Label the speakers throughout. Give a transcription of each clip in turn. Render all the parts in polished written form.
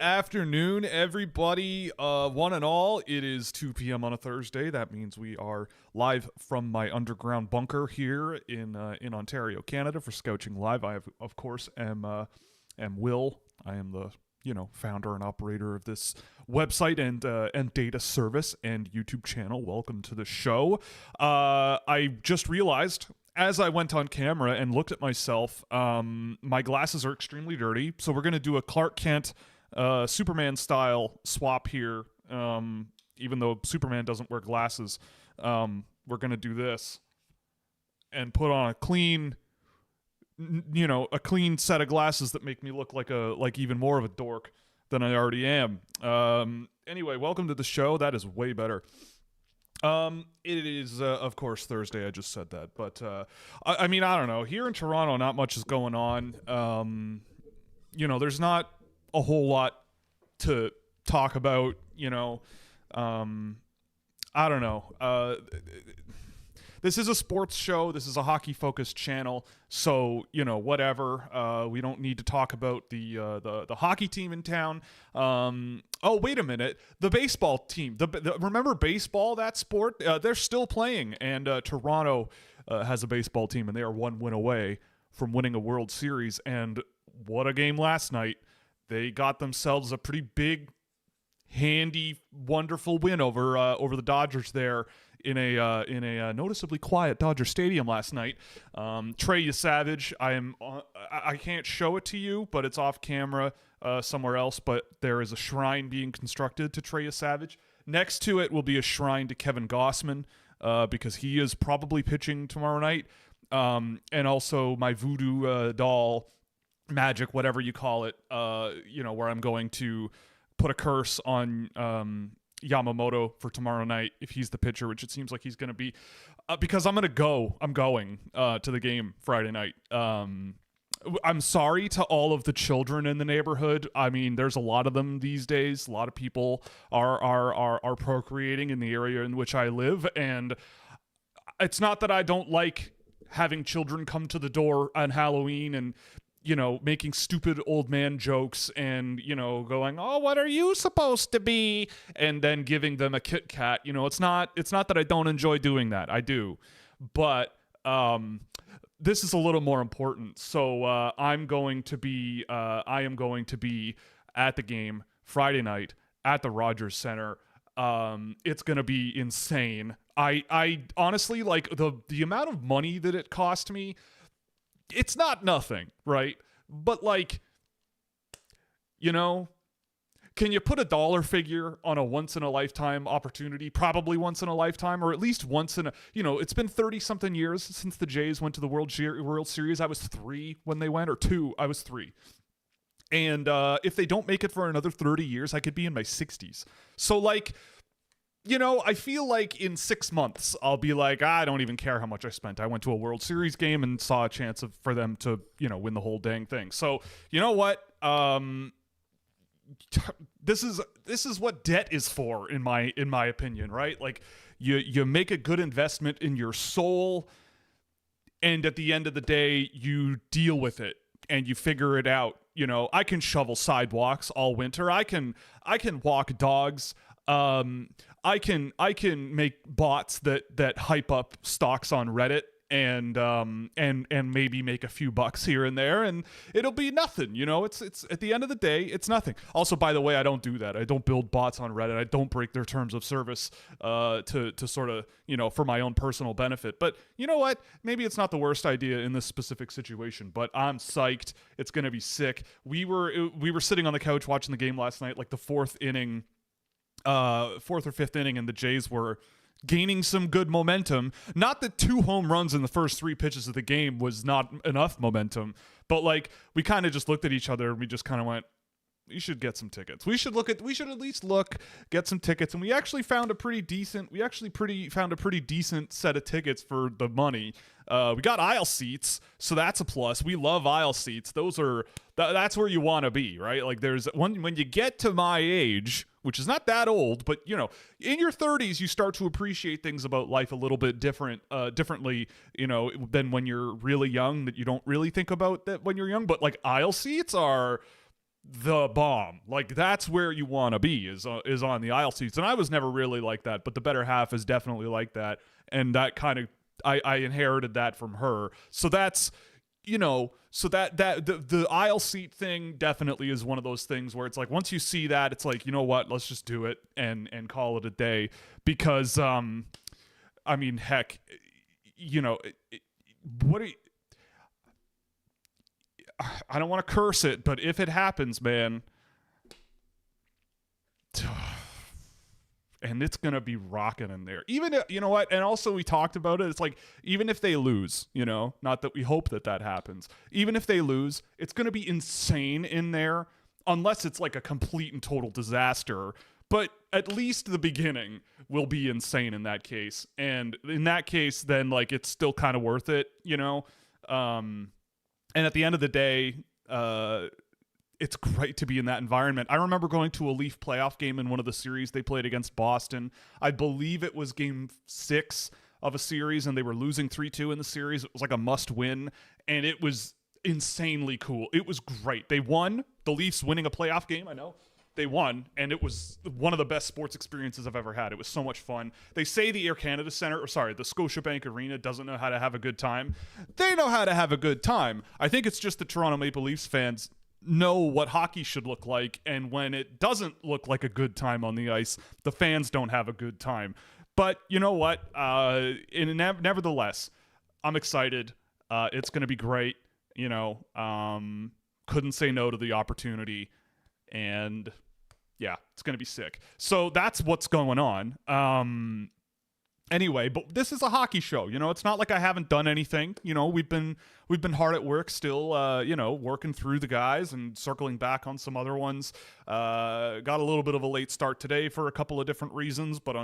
Speaker 1: afternoon, everybody, one and all. It is 2 p.m. on a Thursday. That means we are live from my underground bunker here in Ontario, Canada for Scouching Live. I, of course, am Will. I am the founder and operator of this website and data service and YouTube channel. Welcome to the show. I just realized, as I went on camera and looked at myself, my glasses are extremely dirty, so we're going to do a Clark Kent Superman style swap here. Even though Superman doesn't wear glasses, we're going to do this and put on a clean set of glasses that make me look like even more of a dork than I already am. Anyway, welcome to the show. That is way better. It is, of course, Thursday. I just said that, but I mean, I don't know. Here in Toronto, not much is going on. There's not a whole lot to talk about. I don't know. This is a sports show. This is a hockey-focused channel, so whatever. We don't need to talk about the hockey team in town. Oh, wait a minute. The baseball team. Remember baseball? That sport. They're still playing, and Toronto has a baseball team, and they are one win away from winning a World Series. And what a game last night! They got themselves a pretty big, handy, wonderful win over the Dodgers there in a noticeably quiet Dodger Stadium last night. Trey Savage, I can't show it to you, but it's off camera somewhere else. But there is a shrine being constructed to Trey Savage. Next to it will be a shrine to Kevin Gossman because he is probably pitching tomorrow night. And also my voodoo doll, magic, whatever you call it, where I'm going to put a curse on Yamamoto for tomorrow night if he's the pitcher, which it seems like he's going to be, because I'm going to the game Friday night. I'm sorry to all of the children in the neighborhood. I mean, there's a lot of them these days. A lot of people are procreating in the area in which I live, and it's not that I don't like having children come to the door on Halloween and making stupid old man jokes and, going, oh, what are you supposed to be? And then giving them a Kit Kat. It's not that I don't enjoy doing that. I do. But this is a little more important. So I am going to be at the game Friday night at the Rogers Center. It's going to be insane. I honestly, like, the amount of money that it cost me, it's not nothing, right? But can you put a dollar figure on a once-in-a-lifetime opportunity? Probably once in a lifetime, or at least once in a, it's been 30-something years since the Jays went to the World Series. I was 3 when they went, or 2. I was 3. And if they don't make it for another 30 years, I could be in my 60s. So, I feel like in 6 months, I'll be like, I don't even care how much I spent. I went to a World Series game and saw a chance for them to, win the whole dang thing. So, you know what? This is what debt is for, in my opinion, right? Like, you make a good investment in your soul, and at the end of the day, you deal with it and you figure it out. I can shovel sidewalks all winter. I can walk dogs. I can make bots that hype up stocks on Reddit and maybe make a few bucks here and there, and it'll be nothing. It's at the end of the day, it's nothing. Also, by the way, I don't do that. I don't build bots on Reddit. I don't break their terms of service to sort of, for my own personal benefit. But you know what? Maybe it's not the worst idea in this specific situation, but I'm psyched. It's going to be sick. We were sitting on the couch watching the game last night, like the fourth or fifth inning, and the Jays were gaining some good momentum. Not that 2 home runs in the first 3 pitches of the game was not enough momentum, but we kind of just looked at each other and we just kind of went, we should get some tickets. We should at least get some tickets. And we actually found a pretty decent set of tickets for the money. We got aisle seats, so that's a plus. We love aisle seats. That's where you want to be, right? Like, there's when you get to my age, which is not that old, but in your 30s, you start to appreciate things about life a little bit differently, than when you're really young, that you don't really think about that when you're young. But aisle seats are the bomb. Like, that's where you want to be, is on the aisle seats. And I was never really like that, but the better half is definitely like that. And that kind of, I inherited that from her. So that's, so that the aisle seat thing definitely is one of those things where it's like, once you see that, it's like, you know what, let's just do it and call it a day. Because I mean, heck, what do you, I don't want to curse it, but if it happens, man, and it's going to be rocking in there. Even, you know what? And also, we talked about it. It's like, even if they lose, not that we hope that happens. Even if they lose, it's going to be insane in there, unless it's like a complete and total disaster. But at least the beginning will be insane in that case. And in that case, then, like, it's still kind of worth it, and at the end of the day, it's great to be in that environment. I remember going to a Leaf playoff game in one of the series they played against Boston. I believe it was game 6 of a series, and they were losing 3-2 in the series. It was like a must-win, and it was insanely cool. It was great. They won. The Leafs winning a playoff game, I know. They won, and it was one of the best sports experiences I've ever had. It was so much fun. They say the Air Canada Centre, the Scotiabank Arena doesn't know how to have a good time. They know how to have a good time. I think it's just the Toronto Maple Leafs fans know what hockey should look like, and when it doesn't look like a good time on the ice, the fans don't have a good time. But you know what? Nevertheless, I'm excited. It's going to be great. Couldn't say no to the opportunity. And yeah, it's going to be sick. So that's what's going on. Anyway, but this is a hockey show. It's not like I haven't done anything. We've been hard at work still, working through the guys and circling back on some other ones. Got a little bit of a late start today for a couple of different reasons, but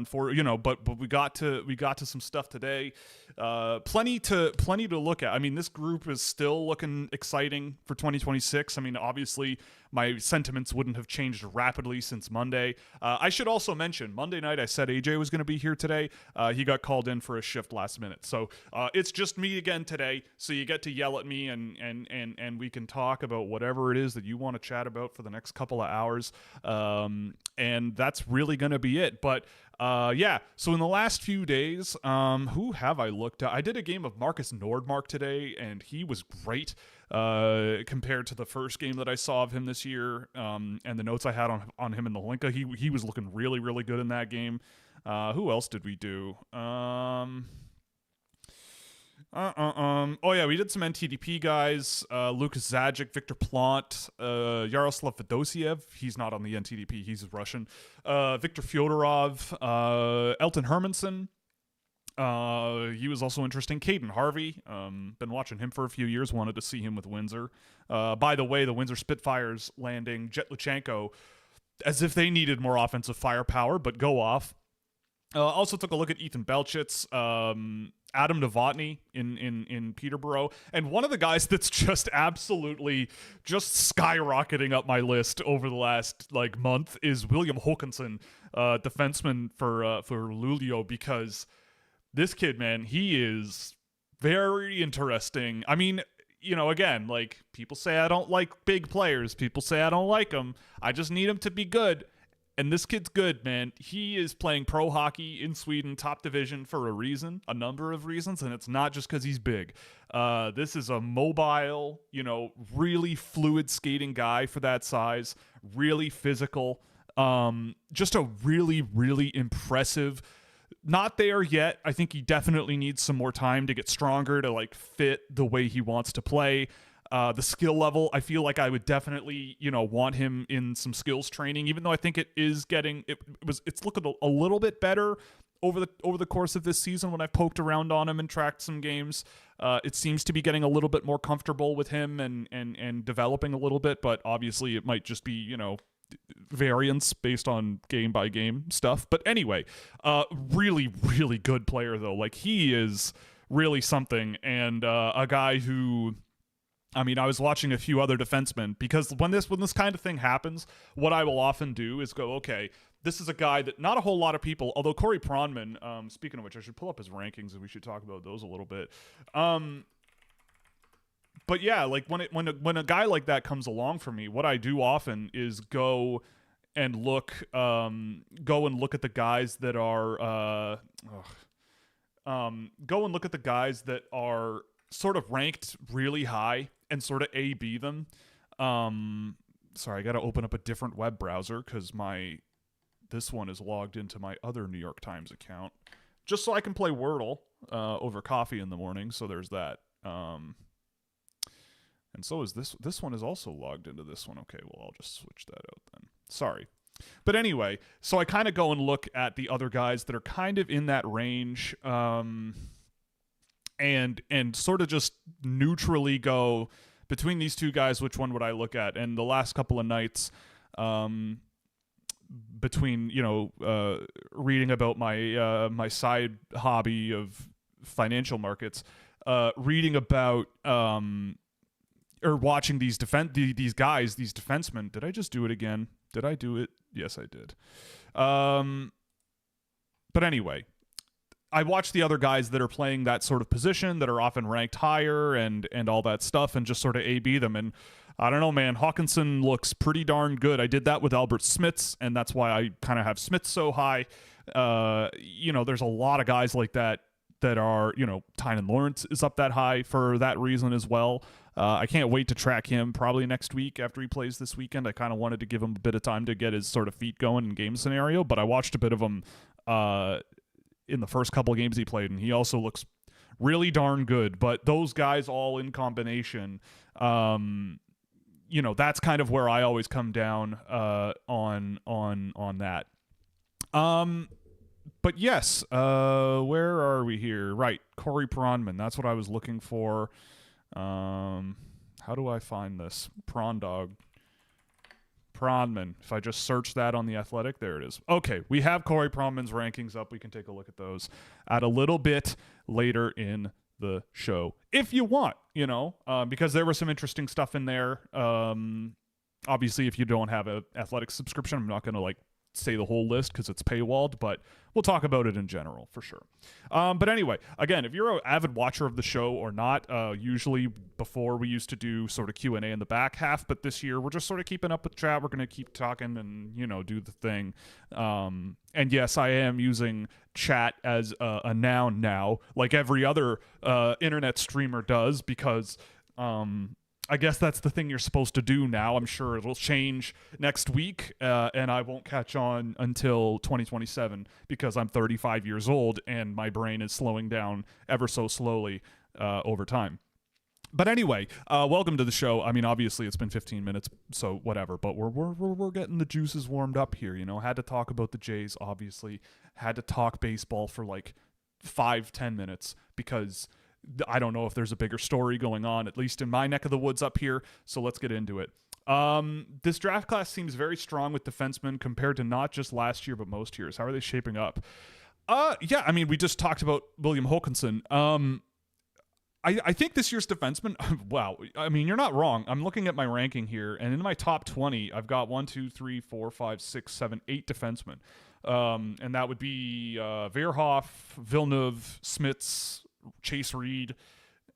Speaker 1: but we got to some stuff today. Plenty to look at. I mean, this group is still looking exciting for 2026. I mean, obviously my sentiments wouldn't have changed rapidly since Monday. I should also mention, Monday night I said AJ was going to be here today. He got called in for a shift last minute. So it's just me again today. So you get to yell at me and we can talk about whatever it is that you want to chat about for the next couple of hours. And that's really going to be it. But yeah, so in the last few days, who have I looked at? I did a game of Marcus Nordmark today, and he was great compared to the first game that I saw of him this year, and the notes I had on him in the Linka. He was looking really, really good in that game. Who else did we do? Oh yeah, we did some NTDP guys. Lukas Zajic, Victor Plant, Yaroslav Fedosiev. He's not on the NTDP. He's Russian. Victor Fyodorov, Elton Hermanson. He was also interesting. Caden Harvey. Been watching him for a few years. Wanted to see him with Windsor. By the way, the Windsor Spitfires landing Jet Luchenko, as if they needed more offensive firepower, but go off. Also took a look at Ethan Belchitz, Adam Novotny in Peterborough, and one of the guys that's just absolutely just skyrocketing up my list over the last month is William Håkansson, defenseman for Luleå, because this kid, man, he is very interesting. I mean, again, people say I don't like big players. People say I don't like them. I just need them to be good. And this kid's good, man. He is playing pro hockey in Sweden, top division, for a number of reasons, and it's not just because he's big. This is a mobile, really fluid skating guy for that size, really physical, just a really, really impressive. Not there yet. I think he definitely needs some more time to get stronger, to fit the way he wants to play. The skill level, I feel like I would definitely, want him in some skills training, even though I think it's looking a little bit better over the course of this season when I've poked around on him and tracked some games. It seems to be getting a little bit more comfortable with him and developing a little bit, but obviously it might just be, variance based on game by game stuff. But anyway, really, really good player though. He is really something, and a guy who, I mean, I was watching a few other defensemen, because when this kind of thing happens, what I will often do is go, okay, this is a guy that not a whole lot of people, although Corey Pronman, speaking of which, I should pull up his rankings and we should talk about those a little bit. but yeah, like when a guy like that comes along for me, what I do often is go and look at the guys that are go and look at the guys that are sort of ranked really high and sort of A/B them. Sorry, I got to open up a different web browser because this one is logged into my other New York Times account, just so I can play Wordle over coffee in the morning. So there's that. And so is this one is also logged into this one. Okay, well, I'll just switch that out then. Sorry. But anyway, so I kind of go and look at the other guys that are kind of in that range, and sort of just neutrally go between these two guys, which one would I look at? And the last couple of nights, between reading about my side hobby of financial markets, reading about or watching these defensemen. Did I just do it again? Did I do it? Yes, I did. But anyway, I watch the other guys that are playing that sort of position that are often ranked higher and all that stuff and just sort of A/B them. And I don't know, man, Hawkinson looks pretty darn good. I did that with Albert Smits, and that's why I kind of have Smits so high. There's a lot of guys like that are, Tynan Lawrence is up that high for that reason as well. I can't wait to track him probably next week after he plays this weekend. I kind of wanted to give him a bit of time to get his sort of feet going in game scenario, but I watched a bit of him in the first couple of games he played, and he also looks really darn good. But those guys all in combination, that's kind of where I always come down on that. But yes, where are we here? Right, Corey Pronman. That's what I was looking for. How do I find this? Pronman. If I just search that on The Athletic, there it is. Okay, we have Corey Pronman's rankings up. We can take a look at those at a little bit later in the show, if you want, because there was some interesting stuff in there. Obviously, if you don't have an Athletic subscription, I'm not going to say the whole list because it's paywalled, but we'll talk about it in general for sure. But anyway, again, if you're an avid watcher of the show or not, usually before we used to do sort of Q&A in the back half, but this year we're just sort of keeping up with chat. We're going to keep talking and, do the thing. And yes, I am using chat as a noun now, like every other internet streamer does, because I guess that's the thing you're supposed to do now. I'm sure it'll change next week, and I won't catch on until 2027 because I'm 35 years old and my brain is slowing down ever so slowly over time. But anyway, welcome to the show. I mean, obviously it's been 15 minutes, so whatever. But we're getting the juices warmed up here. Had to talk about the Jays. Obviously, had to talk baseball for 5-10 minutes because I don't know if there's a bigger story going on, at least in my neck of the woods up here. So let's get into it. This draft class seems very strong with defensemen compared to not just last year, but most years. How are they shaping up? Yeah, I mean, we just talked about William Hokanson. I think this year's defenseman, wow. I mean, you're not wrong. I'm looking at my ranking here, and in my top 20, I've got 8 defensemen. And that would be Verhoff, Villeneuve, Smits, Chase Reed,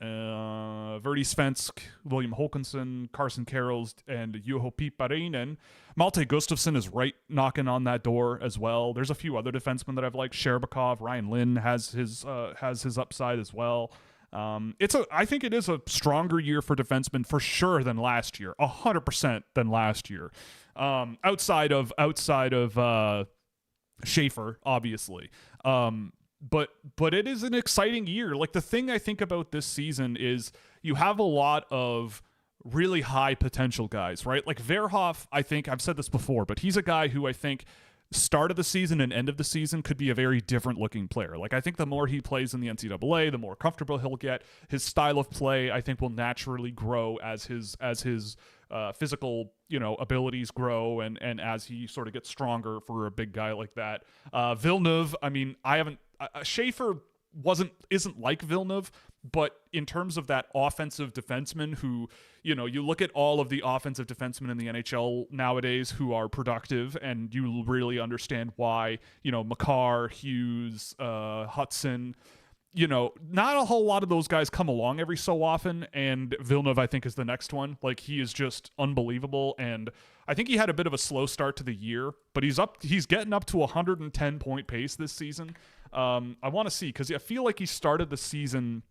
Speaker 1: Verdi Svensk, William Hokanson, Carson Carrolls, and Juho Piipparinen. Malte Gustafsson is right knocking on that door as well. There's a few other defensemen that I've liked. Sherbakov, Ryan Lynn has his upside as well. I think it is a stronger year for defensemen for sure than last year, 100% than last year. Outside of Schaefer, obviously. But it is an exciting year. The thing I think about this season is you have a lot of really high potential guys, right? Verhoff, I think I've said this before, but he's a guy who I think start of the season and end of the season could be a very different looking player. I think the more he plays in the NCAA, the more comfortable he'll get. His style of play, I think, will naturally grow as his physical, abilities grow and as he sort of gets stronger for a big guy like that. Villeneuve, I mean, Schaefer isn't like Villeneuve, but in terms of that offensive defenseman who, you look at all of the offensive defensemen in the NHL nowadays who are productive, and you really understand why, Makar, Hughes, Hudson, not a whole lot of those guys come along every so often, and Villeneuve, I think, is the next one. Like, he is just unbelievable, and I think he had a bit of a slow start to the year, but he's getting up to 110-point pace this season. I want to see, because I feel like he started the season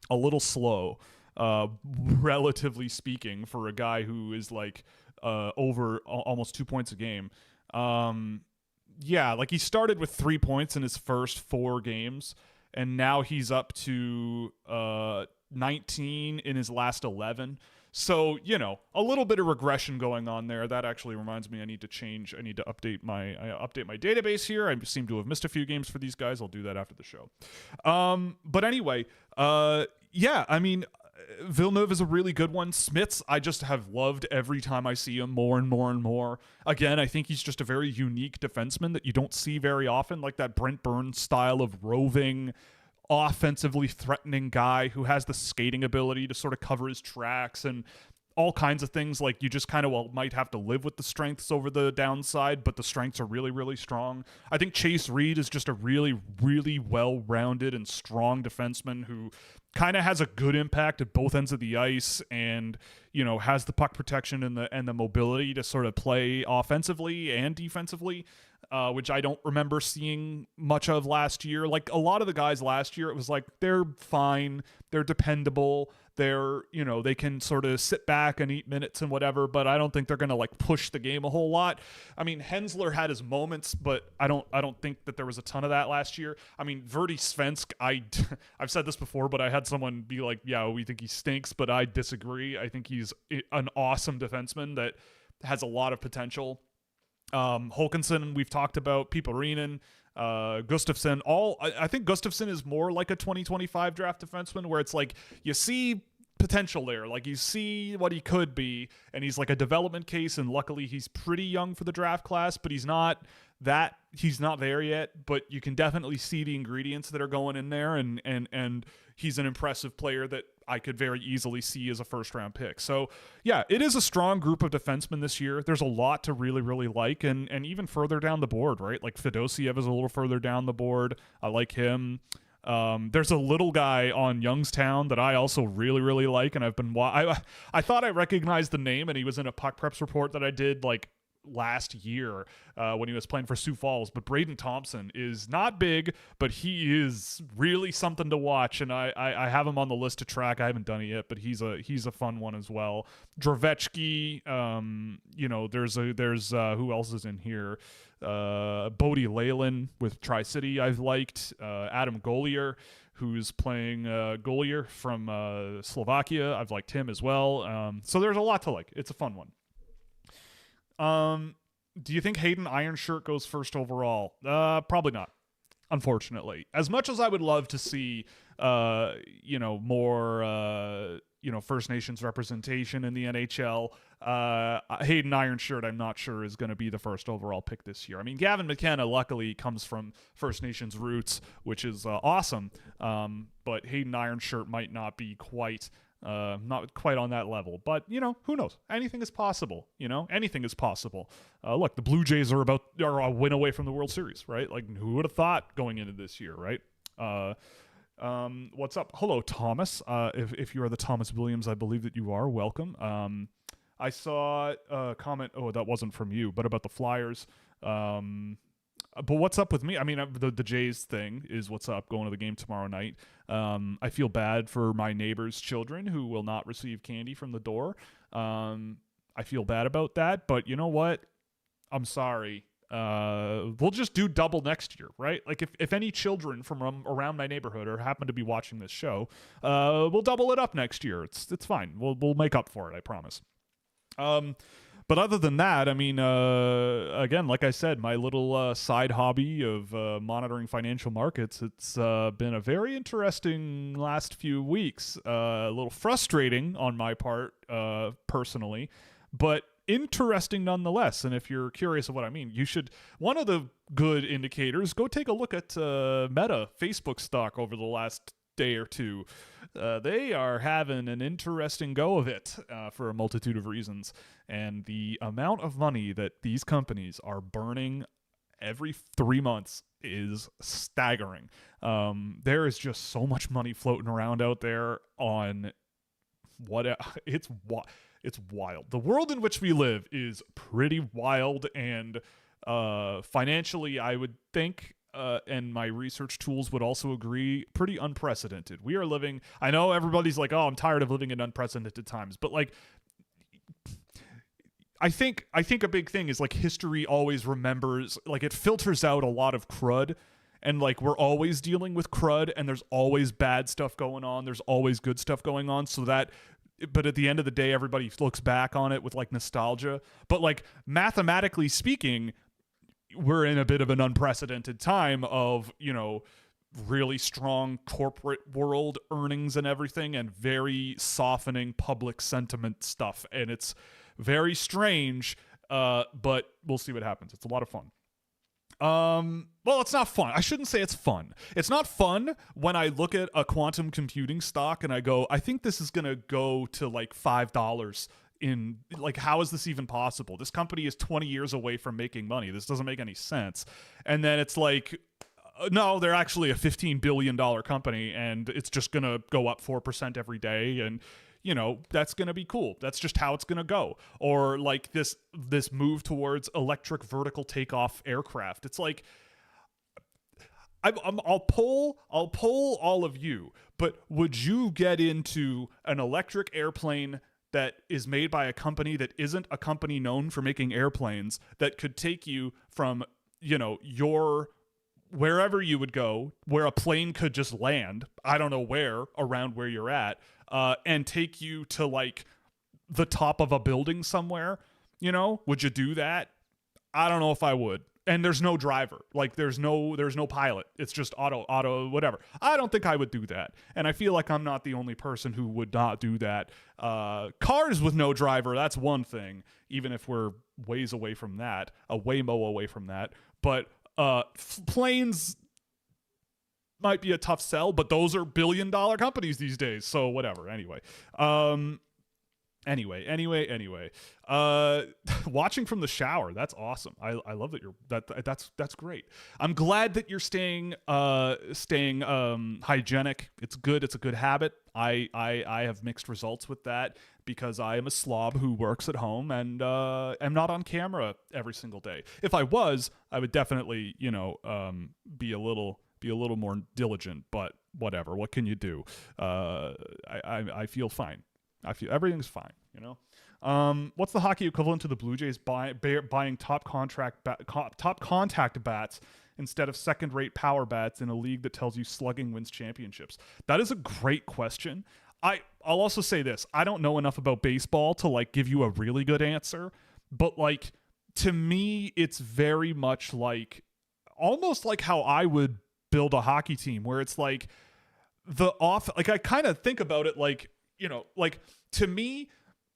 Speaker 1: a little slow, relatively speaking, for a guy who is like over almost 2 points a game. Like, he started with 3 points in his first 4 games, and now he's up to 19 in his last 11. So, a little bit of regression going on there. That actually reminds me, I need to update my database here. I seem to have missed a few games for these guys. I'll do that after the show. But anyway, Villeneuve is a really good one. Smits, I just have loved every time I see him more and more and more. Again, I think he's just a very unique defenseman that you don't see very often, like that Brent Burns style of roving, offensively threatening guy who has the skating ability to sort of cover his tracks and all kinds of things. Like, you just kind of might have to live with the strengths over the downside, but the strengths are really, really strong. I think Chase Reed is just a really, really well-rounded and strong defenseman who kind of has a good impact at both ends of the ice, and has the puck protection and the mobility to sort of play offensively and defensively, which I don't remember seeing much of last year. Like, a lot of the guys last year, it was like, they're fine, they're dependable, they're, they can sort of sit back and eat minutes and whatever, but I don't think they're going to like push the game a whole lot. I mean, Hensler had his moments, but I don't think that there was a ton of that last year. I mean, Verdi Svensk, I've said this before, but I had someone be like, yeah, we think he stinks, but I disagree. I think he's an awesome defenseman that has a lot of potential. Håkansson, we've talked about, Piparinen, Gustafsson. I think Gustafsson is more like a 2025 draft defenseman, where it's like you see potential there, like you see what he could be, and he's like a development case, and luckily he's pretty young for the draft class, but he's not there yet, but you can definitely see the ingredients that are going in there, and he's an impressive player that I could very easily see as a first-round pick. So, yeah, it is a strong group of defensemen this year. There's a lot to really, really like, and even further down the board, right? Like, Fedosiev is a little further down the board. I like him. There's a little guy on Youngstown that I also really, really like, and I've been I thought I recognized the name, and he was in a Puck Preps report that I did like last year when he was playing for Sioux Falls. But Braden Thompson is not big, but he is really something to watch, and I have him on the list to track. I haven't done it yet, but he's a fun one as well. Dravechki, there's who else is in here? Bodie Leyland with Tri-City I've liked. Adam Golier, who's playing Golier from Slovakia. I've liked him as well. So there's a lot to like. It's a fun one. Do you think Hayden Ironshirt goes first overall? Probably not, unfortunately. As much as I would love to see, more, First Nations representation in the NHL, Hayden Ironshirt, I'm not sure is going to be the first overall pick this year. I mean, Gavin McKenna, luckily, comes from First Nations roots, which is awesome. But Hayden Ironshirt might not be not quite on that level, but who knows? Anything is possible. Anything is possible. Look, the Blue Jays are a win away from the World Series, right? Like, who would have thought going into this year, right? What's up? Hello, Thomas. If you are the Thomas Williams, I believe that you are. Welcome. I saw a comment. Oh, that wasn't from you, but about the Flyers. But what's up with me? I mean, the Jays thing is what's up going to the game tomorrow night. I feel bad for my neighbor's children who will not receive candy from the door. I feel bad about that, but you know what? I'm sorry. We'll just do double next year, right? Like, if any children from around my neighborhood or happen to be watching this show, we'll double it up next year. It's fine. We'll make up for it, I promise. But other than that, I mean, again, like I said, my little side hobby of monitoring financial markets, it's been a very interesting last few weeks. A little frustrating on my part, personally, but interesting nonetheless. And if you're curious of what I mean, you should, one of the good indicators, go take a look at Meta Facebook stock over the last day or two. They are having an interesting go of it for a multitude of reasons, and the amount of money that these companies are burning every 3 months is staggering. There is just so much money floating around out there on what it's wild. The world in which we live is pretty wild, and financially, I would think, and my research tools would also agree, pretty unprecedented. We are living, I know everybody's like, oh, I'm tired of living in unprecedented times, but like, I think a big thing is like history always remembers, like it filters out a lot of crud, and like we're always dealing with crud, and there's always bad stuff going on, there's always good stuff going on, so that, but at the end of the day, everybody looks back on it with like nostalgia. But like mathematically speaking, we're in a bit of an unprecedented time of, you know, really strong corporate world earnings and everything, and very softening public sentiment stuff, and it's very strange, but we'll see what happens. It's a lot of fun. Well, it's not fun. I shouldn't say it's fun. It's not fun when I look at a quantum computing stock and I go, I think this is going to go to like $5 in, like, how is this even possible? This company is 20 years away from making money. This doesn't make any sense. And then it's like, no, they're actually a $15 billion company, and it's just going to go up 4% every day. And, you know, that's going to be cool. That's just how it's going to go. Or like this move towards vertical takeoff aircraft. It's like, I'll poll all of you, but would you get into an electric airplane that is made by a company that isn't a company known for making airplanes, that could take you from, you know, your wherever you would go, where a plane could just land, I don't know where, around where you're at, and take you to like the top of a building somewhere? You know, would you do that? I don't know if I would. And there's no driver. Like there's no pilot. It's just auto, whatever. I don't think I would do that. And I feel like I'm not the only person who would not do that. Cars with no driver, that's one thing, even if we're ways away from that, a waymo away from that. But planes might be a tough sell, but those are billion-dollar companies these days. So whatever. Anyway. Watching from the shower, that's awesome. I love that that's great. I'm glad that you're staying hygienic. It's good. It's a good habit. I have mixed results with that, because I am a slob who works at home and am not on camera every single day. If I was, I would definitely, you know, be a little more diligent, but whatever. What can you do? I feel fine. I feel everything's fine, you know. What's the hockey equivalent to the Blue Jays buying top contact bats instead of second-rate power bats in a league that tells you slugging wins championships? That is a great question. I'll also say this: I don't know enough about baseball to like give you a really good answer, but like to me, it's very much like almost like how I would build a hockey team, where it's like like I kind of think about it like, you know, like to me,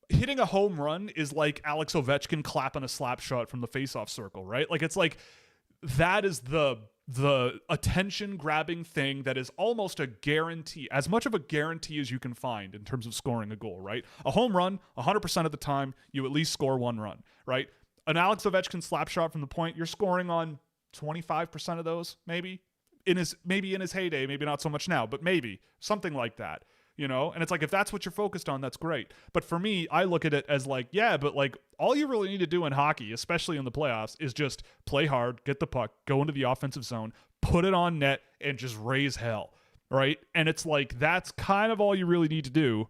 Speaker 1: hitting a home run is like Alex Ovechkin clapping a slap shot from the faceoff circle, right? Like it's like that is the attention grabbing thing that is almost a guarantee, as much of a guarantee as you can find in terms of scoring a goal, right? A home run, 100% of the time, you at least score one run, right? An Alex Ovechkin slap shot from the point, you're scoring on 25% of those, maybe in his heyday, maybe not so much now, but maybe something like that. You know, and it's like, if that's what you're focused on, that's great. But for me, I look at it as like, yeah, but like all you really need to do in hockey, especially in the playoffs, is just play hard, get the puck, go into the offensive zone, put it on net, and just raise hell, right? And it's like, that's kind of all you really need to do.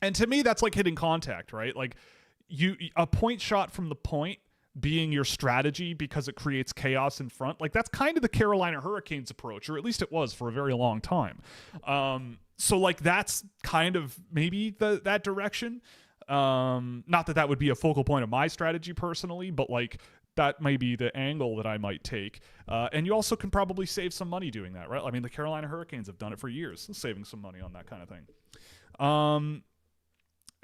Speaker 1: And to me, that's like hitting contact, right? Like a point shot from the point being your strategy because it creates chaos in front. Like that's kind of the Carolina Hurricanes approach, or at least it was for a very long time. So like that's kind of maybe that direction. Not that would be a focal point of my strategy personally, but like that may be the angle that I might take. And you also can probably save some money doing that, right? I mean, the Carolina Hurricanes have done it for years, saving some money on that kind of thing.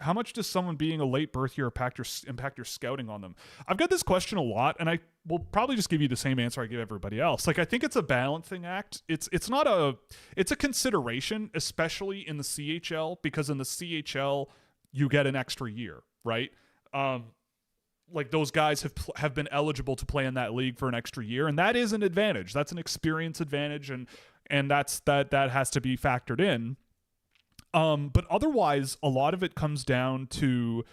Speaker 1: How much does someone being a late birth year impact your scouting on them? I've got this question a lot, and I will probably just give you the same answer I give everybody else. Like, I think it's a balancing act. It's a consideration, especially in the CHL, because in the CHL you get an extra year, right? like those guys have been eligible to play in that league for an extra year, and that is an advantage. That's an experience advantage, and that has to be factored in. But otherwise, a lot of it comes down to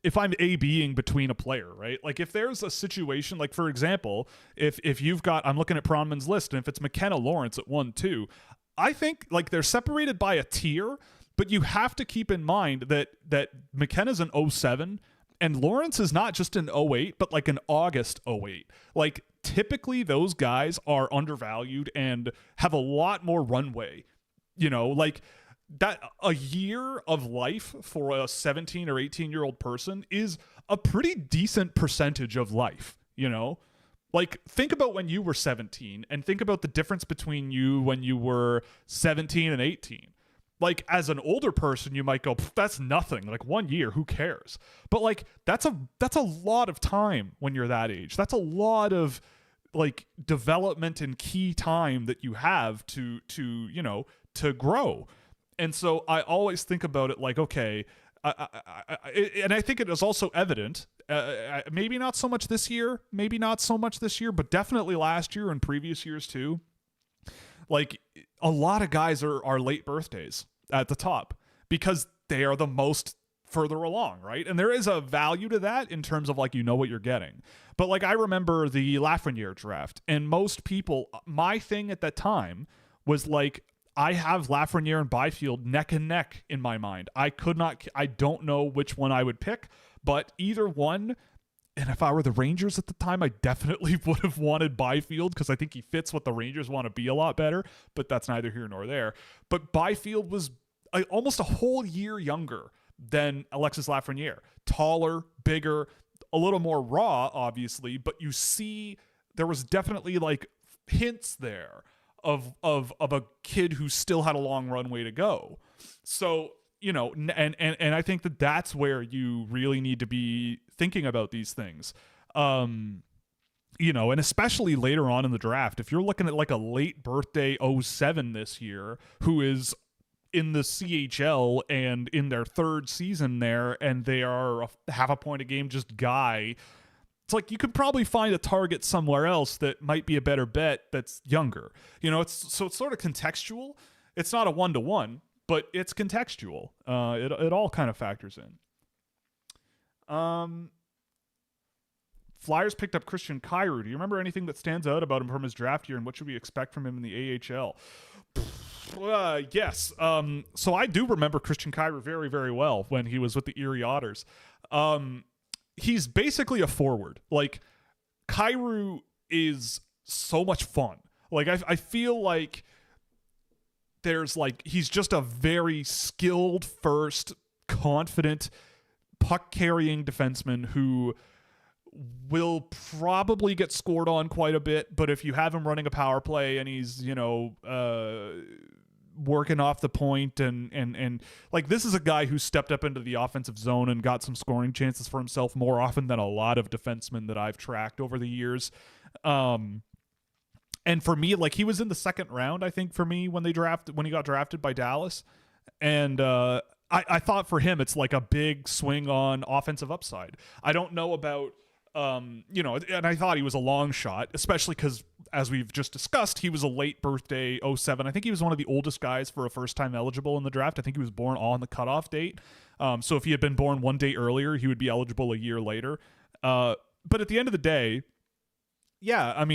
Speaker 1: if I'm A-Bing between a player, right? Like if there's a situation, like for example, if you've got, I'm looking at Pronman's list, and if it's McKenna Lawrence at 1-2, I think like they're separated by a tier, but you have to keep in mind that McKenna's an 07 and Lawrence is not just an 08, but like an August 08. Like typically those guys are undervalued and have a lot more runway, like that. A year of life for a 17 or 18-year-old person is a pretty decent percentage of life, Like, think about when you were 17 and think about the difference between you when you were 17 and 18. Like, as an older person, you might go, that's nothing. Like, 1 year, who cares? But, like, that's a lot of time when you're that age. That's a lot of, like, development and key time that you have to grow. And so I always think about it like, okay, and I think it is also evident, maybe not so much this year, but definitely last year and previous years too. Like a lot of guys are late birthdays at the top because they are the most further along, right? And there is a value to that in terms of like, what you're getting. But like I remember the Lafreniere draft, and most people, my thing at that time was like, I have Lafreniere and Byfield neck and neck in my mind. I don't know which one I would pick, but either one. And if I were the Rangers at the time, I definitely would have wanted Byfield because I think he fits what the Rangers want to be a lot better, but that's neither here nor there. But Byfield was almost a whole year younger than Alexis Lafreniere. Taller, bigger, a little more raw, obviously, but you see there was definitely like hints there of a kid who still had a long runway to go. So, and I think that's where you really need to be thinking about these things. And especially later on in the draft, if you're looking at like a late birthday 07 this year, who is in the CHL and in their third season there, and they are half a point a game just guy, it's like you could probably find a target somewhere else that might be a better bet that's younger. It's sort of contextual. It's not a 1-to-1, but it's contextual. It all kind of factors in. Flyers picked up Christian Kyrou. Do you remember anything that stands out about him from his draft year, and what should we expect from him in the AHL? Yes. So I do remember Christian Kyrou very, very well when he was with the Erie Otters. He's basically a forward. Like, Kyrou is so much fun. Like, I feel like there's like, he's just a very skilled, first, confident, puck-carrying defenseman who will probably get scored on quite a bit, but if you have him running a power play and he's, working off the point and like, this is a guy who stepped up into the offensive zone and got some scoring chances for himself more often than a lot of defensemen that I've tracked over the years. And for me, like, he was in the second round, I think, for me when he got drafted by Dallas. And I thought for him, it's like a big swing on offensive upside. I don't know about, and I thought he was a long shot, especially because, as we've just discussed, he was a late birthday 07. I think he was one of the oldest guys for a first time eligible in the draft. I think he was born on the cutoff date. So if he had been born one day earlier, he would be eligible a year later. But at the end of the day, a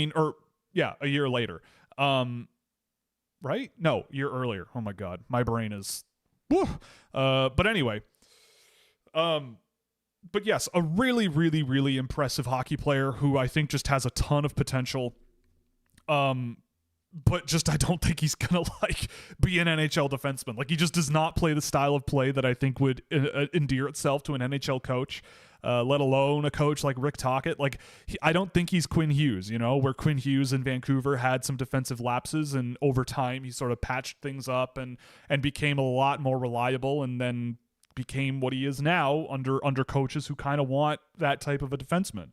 Speaker 1: year later. Right? No, year earlier. Oh my God. My brain is, but anyway, but yes, a really, really, really impressive hockey player who I think just has a ton of potential. But just, I don't think he's gonna like be an NHL defenseman. Like, he just does not play the style of play that I think would endear itself to an NHL coach, let alone a coach like Rick Tocchet. Like, I don't think he's Quinn Hughes, where Quinn Hughes in Vancouver had some defensive lapses, and over time he sort of patched things up and became a lot more reliable, and then became what he is now under coaches who kind of want that type of a defenseman.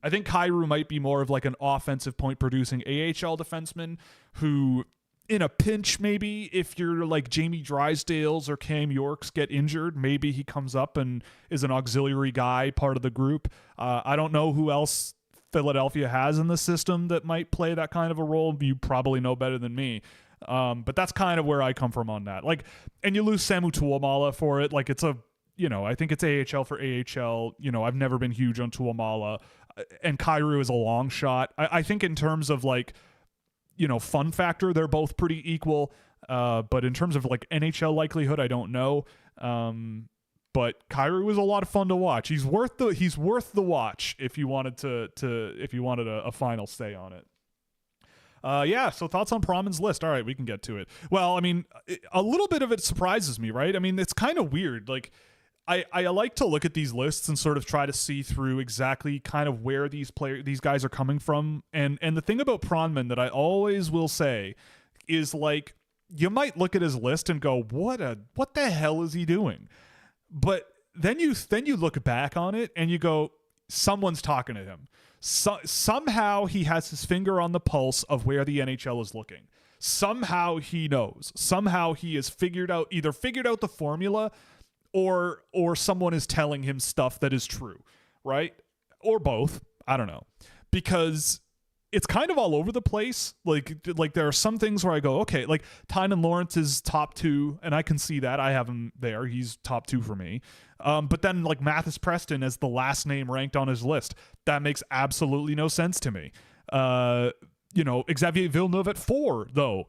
Speaker 1: I think Kyrou might be more of like an offensive point producing AHL defenseman who in a pinch, maybe if you're like Jamie Drysdale's or Cam York's get injured, maybe he comes up and is an auxiliary guy, part of the group. I don't know who else Philadelphia has in the system that might play that kind of a role. You probably know better than me. But that's kind of where I come from on that. Like, and you lose Samu Tuamala for it. Like, it's a, I think it's AHL for AHL. I've never been huge on Tuamala, and Kyrou is a long shot. I think in terms of like, fun factor, they're both pretty equal. But in terms of like NHL likelihood, I don't know. But Kyrou was a lot of fun to watch. He's worth the watch if you wanted if you wanted a final say on it. So thoughts on Promen's list. All right, we can get to it. Well, I mean, a little bit of it surprises me, right? I mean, it's kind of weird. Like, I like to look at these lists and sort of try to see through exactly kind of where these guys are coming from. And the thing about Promen that I always will say is, like, you might look at his list and go, what the hell is he doing? But then you look back on it and you go, someone's talking to him. Somehow he has his finger on the pulse of where the NHL is looking. Somehow he knows. Somehow he has either figured out the formula, or someone is telling him stuff that is true, right? Or both. I don't know. Because it's kind of all over the place. Like there are some things where I go, okay, like Tynan Lawrence is top 2, and I can see that. I have him there. He's top 2 for me. But then like Mathis Preston as the last name ranked on his list, that makes absolutely no sense to me. Xavier Villeneuve at 4, though.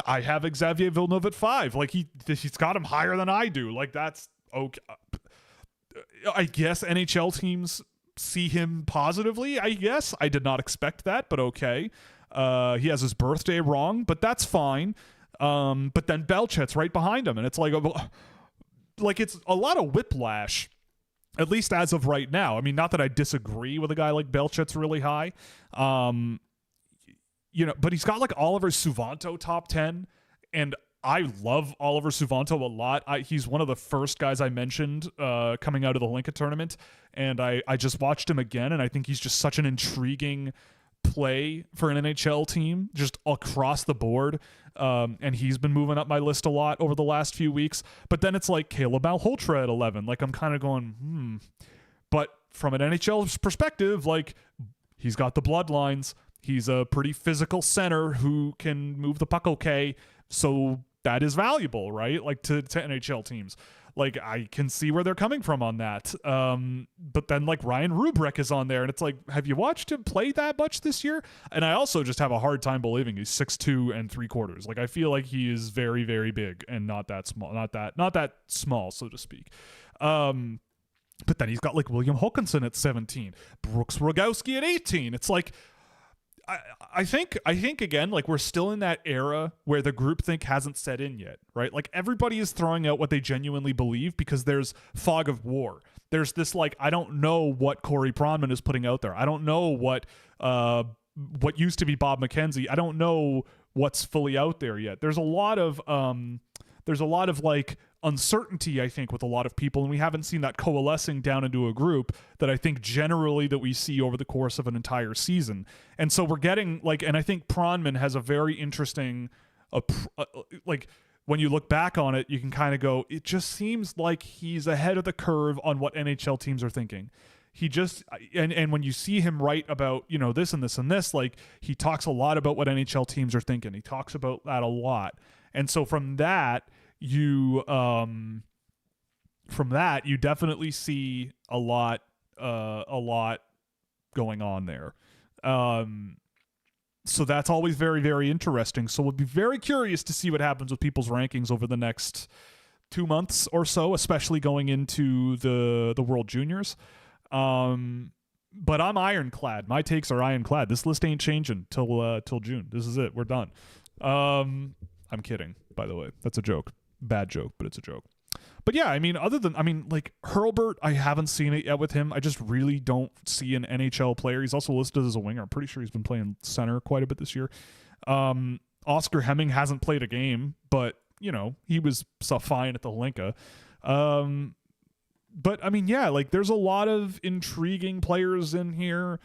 Speaker 1: I have Xavier Villeneuve at 5. Like he's got him higher than I do. Like that's okay. I guess NHL teams see him positively, I guess. I did not expect that, but okay. He has his birthday wrong, but that's fine. But then Belchet's right behind him, and it's like it's a lot of whiplash, at least as of right now. I mean, not that I disagree with a guy like Belchet's really high. But he's got like Oliver Suvanto top 10, and I love Oliver Suvanto a lot. He's one of the first guys I mentioned coming out of the Lincoln tournament, and I just watched him again, and I think he's just such an intriguing play for an NHL team, just across the board. And he's been moving up my list a lot over the last few weeks. But then it's like Caleb Malhotra at 11. Like, I'm kind of going, But from an NHL perspective, like, he's got the bloodlines. He's a pretty physical center who can move the puck okay. So that is valuable, right? Like to NHL teams. Like, I can see where they're coming from on that. But then like Ryan Rubrick is on there, and it's like, have you watched him play that much this year? And I also just have a hard time believing he's 6'2" and 3/4. Like, I feel like he is very, very big and not that small, not that small, so to speak. But then he's got like William Hawkinson at 17, Brooks Rogowski at 18. It's like, I think again, like, we're still in that era where the groupthink hasn't set in yet, right? Like, everybody is throwing out what they genuinely believe because there's fog of war. There's this, like, I don't know what Corey Pronman is putting out there. I don't know what used to be Bob McKenzie. I don't know what's fully out there yet. There's a lot of like uncertainty, I think, with a lot of people, and we haven't seen that coalescing down into a group that I think generally that we see over the course of an entire season. And so we're getting like, and I think Pronman has a very interesting, like, when you look back on it, you can kind of go, it just seems like he's ahead of the curve on what NHL teams are thinking. He just, and when you see him write about, this and this and this, like, he talks a lot about what NHL teams are thinking. He talks about that a lot. And so from that, you definitely see a lot going on there. So that's always very, very interesting. So we'll be very curious to see what happens with people's rankings over the next 2 months or so, especially going into the World Juniors. But I'm ironclad. My takes are ironclad. This list ain't changing till June. This is it. We're done. I'm kidding, by the way. That's a joke. Bad joke, but it's a joke. But yeah, I mean, like Hurlburt, I haven't seen it yet with him. I just really don't see an NHL player. He's also listed as a winger. I'm pretty sure he's been playing center quite a bit this year. Oscar Hemming hasn't played a game, but, he was fine at the Hlinka. But I mean, yeah, like, there's a lot of intriguing players in here.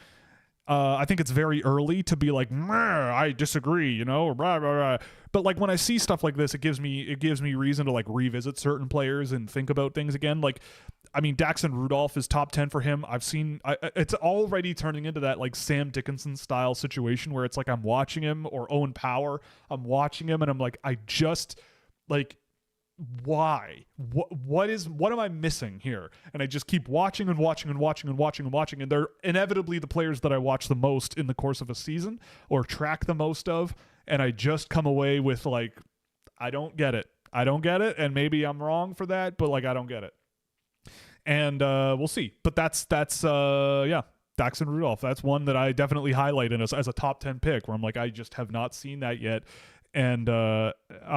Speaker 1: I think it's very early to be like, I disagree, you know, blah, blah, blah. But like when I see stuff like this, it gives me reason to like revisit certain players and think about things again. Like, I mean, Daxon Rudolph is top 10 for him. It's already turning into that like Sam Dickinson style situation where it's like I'm watching him, or Owen Power, I'm watching him and I'm like, I just like, why? What am I missing here? And I just keep watching and watching and watching and watching and watching, and they're inevitably the players that I watch the most in the course of a season or track the most of, and I just come away with like, I don't get it, and maybe I'm wrong for that, but like I don't get it. And we'll see. But that's Daxon Rudolph. That's one that I definitely highlight as a top 10 pick, where I'm like, I just have not seen that yet, and I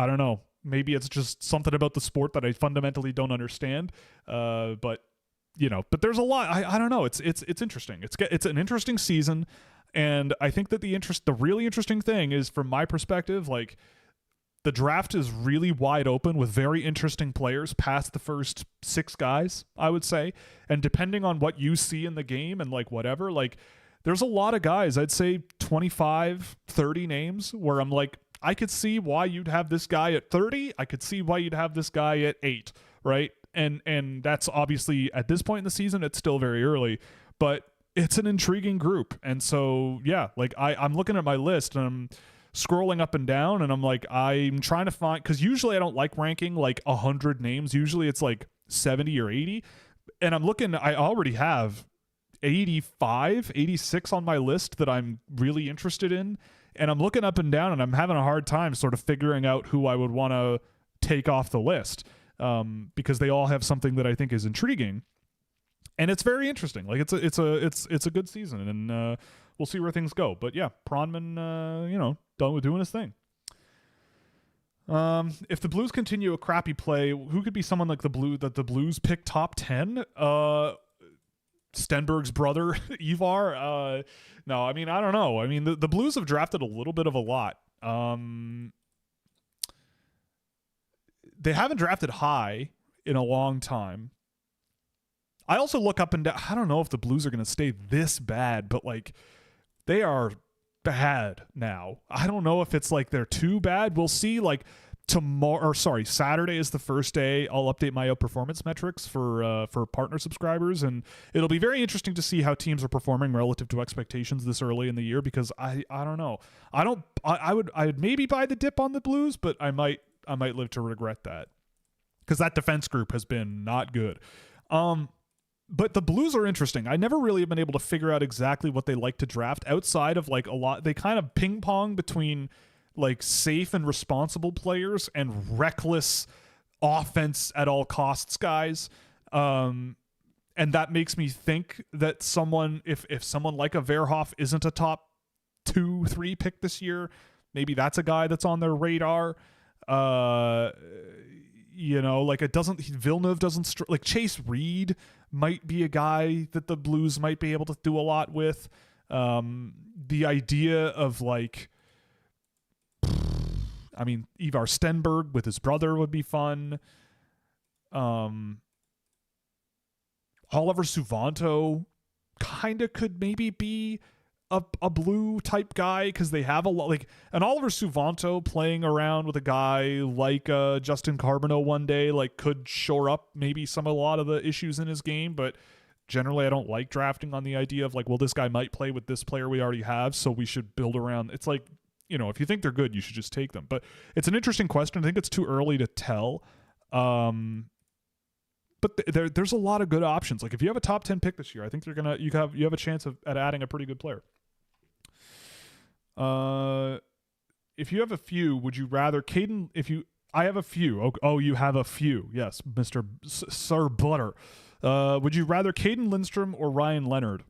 Speaker 1: don't know. Maybe it's just something about the sport that I fundamentally don't understand. But there's a lot. I don't know. It's interesting. It's an interesting season, and I think that the really interesting thing is, from my perspective, like the draft is really wide open with very interesting players past the first 6 guys, I would say. And depending on what you see in the game and like whatever, like there's a lot of guys, I'd say 25, 30 names where I'm like, I could see why you'd have this guy at 30. I could see why you'd have this guy at 8, right? And that's obviously, at this point in the season, it's still very early, but it's an intriguing group. And so, yeah, like I'm looking at my list and I'm scrolling up and down, and I'm like, I'm trying to find, because usually I don't like ranking like 100 names. Usually it's like 70 or 80. And I'm looking, I already have 85, 86 on my list that I'm really interested in. And I'm looking up and down, and I'm having a hard time sort of figuring out who I would want to take off the list, because they all have something that I think is intriguing, and it's very interesting. Like it's a good season, and we'll see where things go. But yeah, Pronman, doing his thing. If the Blues continue a crappy play, who could be someone like the Blues pick top 10? Stenberg's brother, Ivar. No, I mean, I don't know. I mean, the Blues have drafted a little bit of a lot. They haven't drafted high in a long time. I also look up and down. I don't know if the Blues are going to stay this bad, but like they are bad now. I don't know if it's like they're too bad. We'll see. Like Saturday is the first day I'll update my outperformance metrics for partner subscribers, and it'll be very interesting to see how teams are performing relative to expectations this early in the year, because I don't know. I would maybe buy the dip on the Blues, but I might live to regret that, because that defense group has been not good. But the Blues are interesting. I never really have been able to figure out exactly what they like to draft outside of like a lot. They kind of ping pong between like safe and responsible players and reckless offense at all costs guys. And that makes me think that someone, if someone like a Verhoff isn't a top 2-3 pick this year, maybe that's a guy that's on their radar. Like Villeneuve doesn't like Chase Reed might be a guy that the Blues might be able to do a lot with. The idea of like, I mean, Ivar Stenberg with his brother would be fun. Oliver Suvanto kind of could maybe be a blue type guy, because they have a lot, like an Oliver Suvanto playing around with a guy like Justin Carbonneau one day, like could shore up maybe a lot of the issues in his game. But generally I don't like drafting on the idea of like, well, this guy might play with this player we already have, so we should build around. It's like, if you think they're good, you should just take them. But it's an interesting question. I think it's too early to tell. But there's a lot of good options. Like if you have a top 10 pick this year, I think you have a chance at adding a pretty good player. If you have a few, would you rather Caden? I have a few. Oh, you have a few. Yes, Mr. Sir Butter. Would you rather Caden Lindstrom or Ryan Leonard?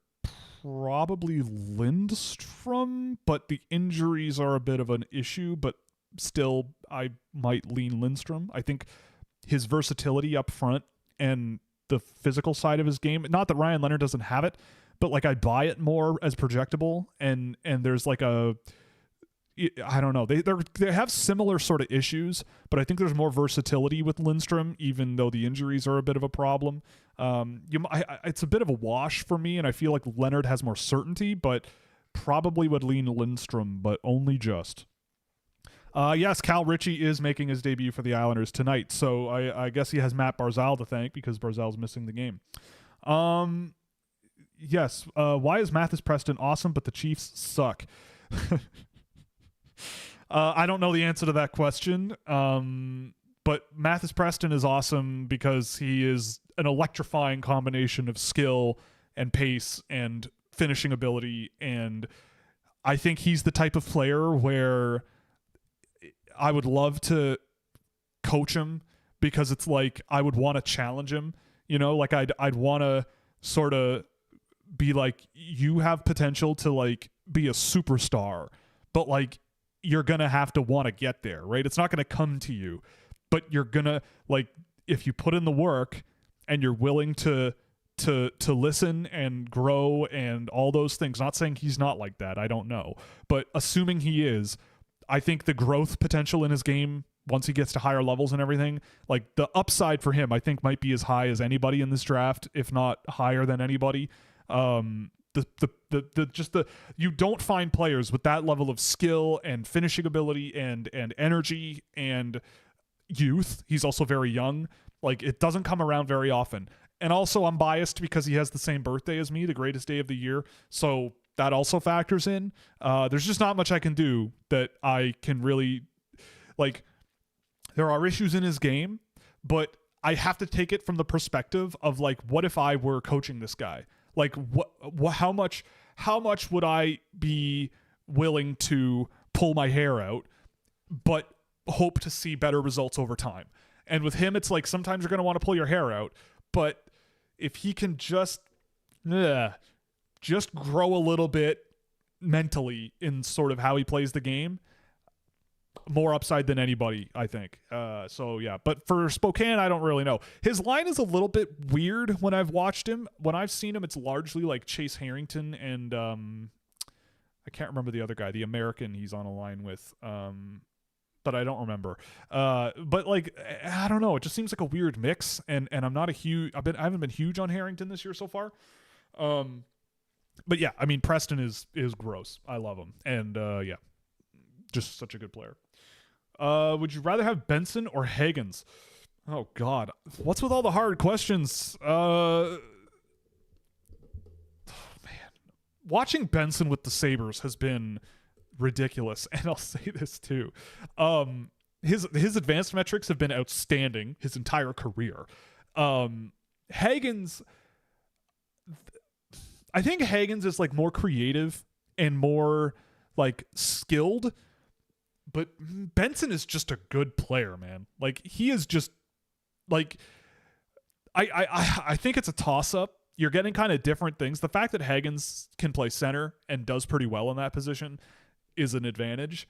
Speaker 1: Probably Lindstrom, but the injuries are a bit of an issue. But still, I might lean Lindstrom. I think his versatility up front and the physical side of his game, not that Ryan Leonard doesn't have it, but like I buy it more as projectable, and there's like I don't know, they have similar sort of issues, but I think there's more versatility with Lindstrom, even though the injuries are a bit of a problem. It's a bit of a wash for me, and I feel like Leonard has more certainty, but probably would lean Lindstrom, but only just. Yes, Cal Ritchie is making his debut for the Islanders tonight, so I guess he has Matt Barzal to thank because Barzal's missing the game. Yes, why is Mathis Preston awesome, but the Chiefs suck? I don't know the answer to that question, but Mathis Preston is awesome because he is an electrifying combination of skill and pace and finishing ability, and I think he's the type of player where I would love to coach him because it's like I would want to challenge him, like I'd want to sort of be like, you have potential to like be a superstar, but like you're going to have to want to get there, right? It's not going to come to you, but you're going to, like, if you put in the work and you're willing to listen and grow and all those things. Not saying he's not like that, I don't know, but assuming he is, I think the growth potential in his game once he gets to higher levels and everything, like the upside for him, I think might be as high as anybody in this draft, if not higher than anybody. You don't find players with that level of skill and finishing ability and energy and youth. He's also very young. Like, it doesn't come around very often. And also I'm biased because he has the same birthday as me, the greatest day of the year. So that also factors in. There's just not much I can do that I can really, like, there are issues in his game, but I have to take it from the perspective of, like, what if I were coaching this guy? Like, how much would I be willing to pull my hair out, but hope to see better results over time? And with him, it's like sometimes you're going to want to pull your hair out, but if he can just grow a little bit mentally in sort of how he plays the game, more upside than anybody, I think. So yeah, but for Spokane, I don't really know. His line is a little bit weird when I've watched him. When I've seen him, it's largely like Chase Harrington and I can't remember the other guy, the American he's on a line with. But I don't remember. But like, I don't know. It just seems like a weird mix, and I'm not a huge. I haven't been huge on Harrington this year so far. But yeah, I mean, Preston is gross. I love him, and yeah, just such a good player. Would you rather have Benson or Higgins? Oh God, what's with all the hard questions? Oh man, watching Benson with the Sabres has been ridiculous, and I'll say this too. His advanced metrics have been outstanding his entire career. Higgins, I think Higgins is like more creative and more like skilled, but Benson is just a good player, man. Like, he is just like, I think it's a toss up. You're getting kind of different things. The fact that Higgins can play center and does pretty well in that position is an advantage,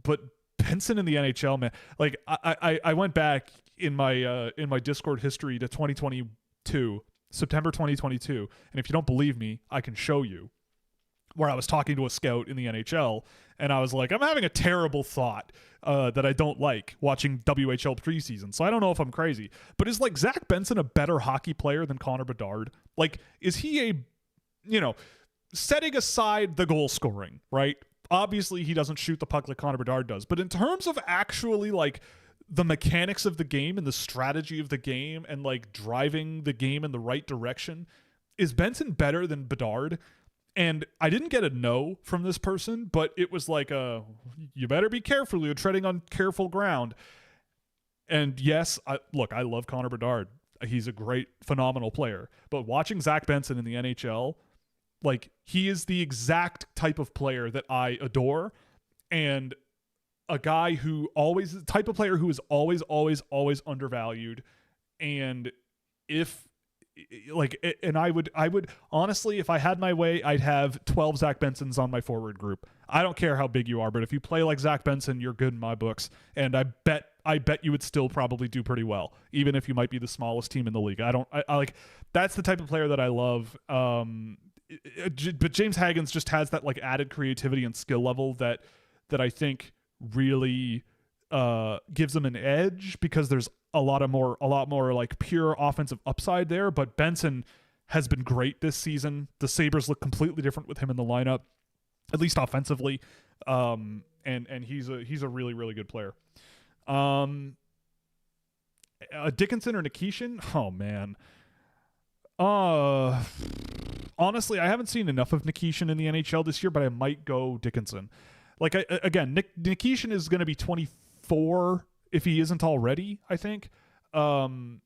Speaker 1: but Benson in the NHL, man, like I went back in my Discord history to 2022, September 2022, and if you don't believe me, I can show you, where I was talking to a scout in the NHL, and I was like, I'm having a terrible thought that I don't like watching WHL preseason, so I don't know if I'm crazy, but is like Zach Benson a better hockey player than Connor Bedard? Like, is he setting aside the goal scoring, right? Obviously, he doesn't shoot the puck like Connor Bedard does, but in terms of actually like the mechanics of the game and the strategy of the game and like driving the game in the right direction, is Benson better than Bedard? And I didn't get a no from this person, but it was like, you better be careful. You're treading on careful ground. And yes, I love Connor Bedard. He's a great, phenomenal player. But watching Zach Benson in the NHL, like, he is the exact type of player that I adore, and a guy who always, the type of player who is always undervalued. And I would honestly, if I had my way, I'd have 12 Zach Bensons on my forward group. I don't care how big you are, but if you play like Zach Benson, you're good in my books. And I bet you would still probably do pretty well, even if you might be the smallest team in the league. I like, that's the type of player that I love. But James Higgins just has that like added creativity and skill level that I think really gives him an edge, because there's a lot more like pure offensive upside there. But Benson has been great this season. The Sabres look completely different with him in the lineup. at least offensively. And he's a really, really good player. Dickinson or Nikishin? Oh man. Honestly, I haven't seen enough of Nikishin in the NHL this year, but I might go Dickinson. Like Nikishin is going to be 24 if he isn't already, I think. And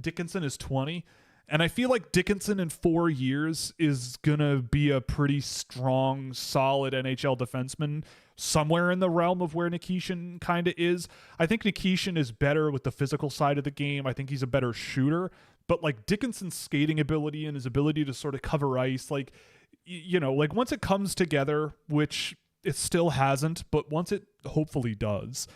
Speaker 1: Dickinson is 20. And I feel like Dickinson in 4 years is going to be a pretty strong, solid NHL defenseman, somewhere in the realm of where Nikishin kind of is. I think Nikishin is better with the physical side of the game. I think he's a better shooter. But like Dickinson's skating ability and his ability to sort of cover ice, like, like once it comes together, which it still hasn't, but once it hopefully does,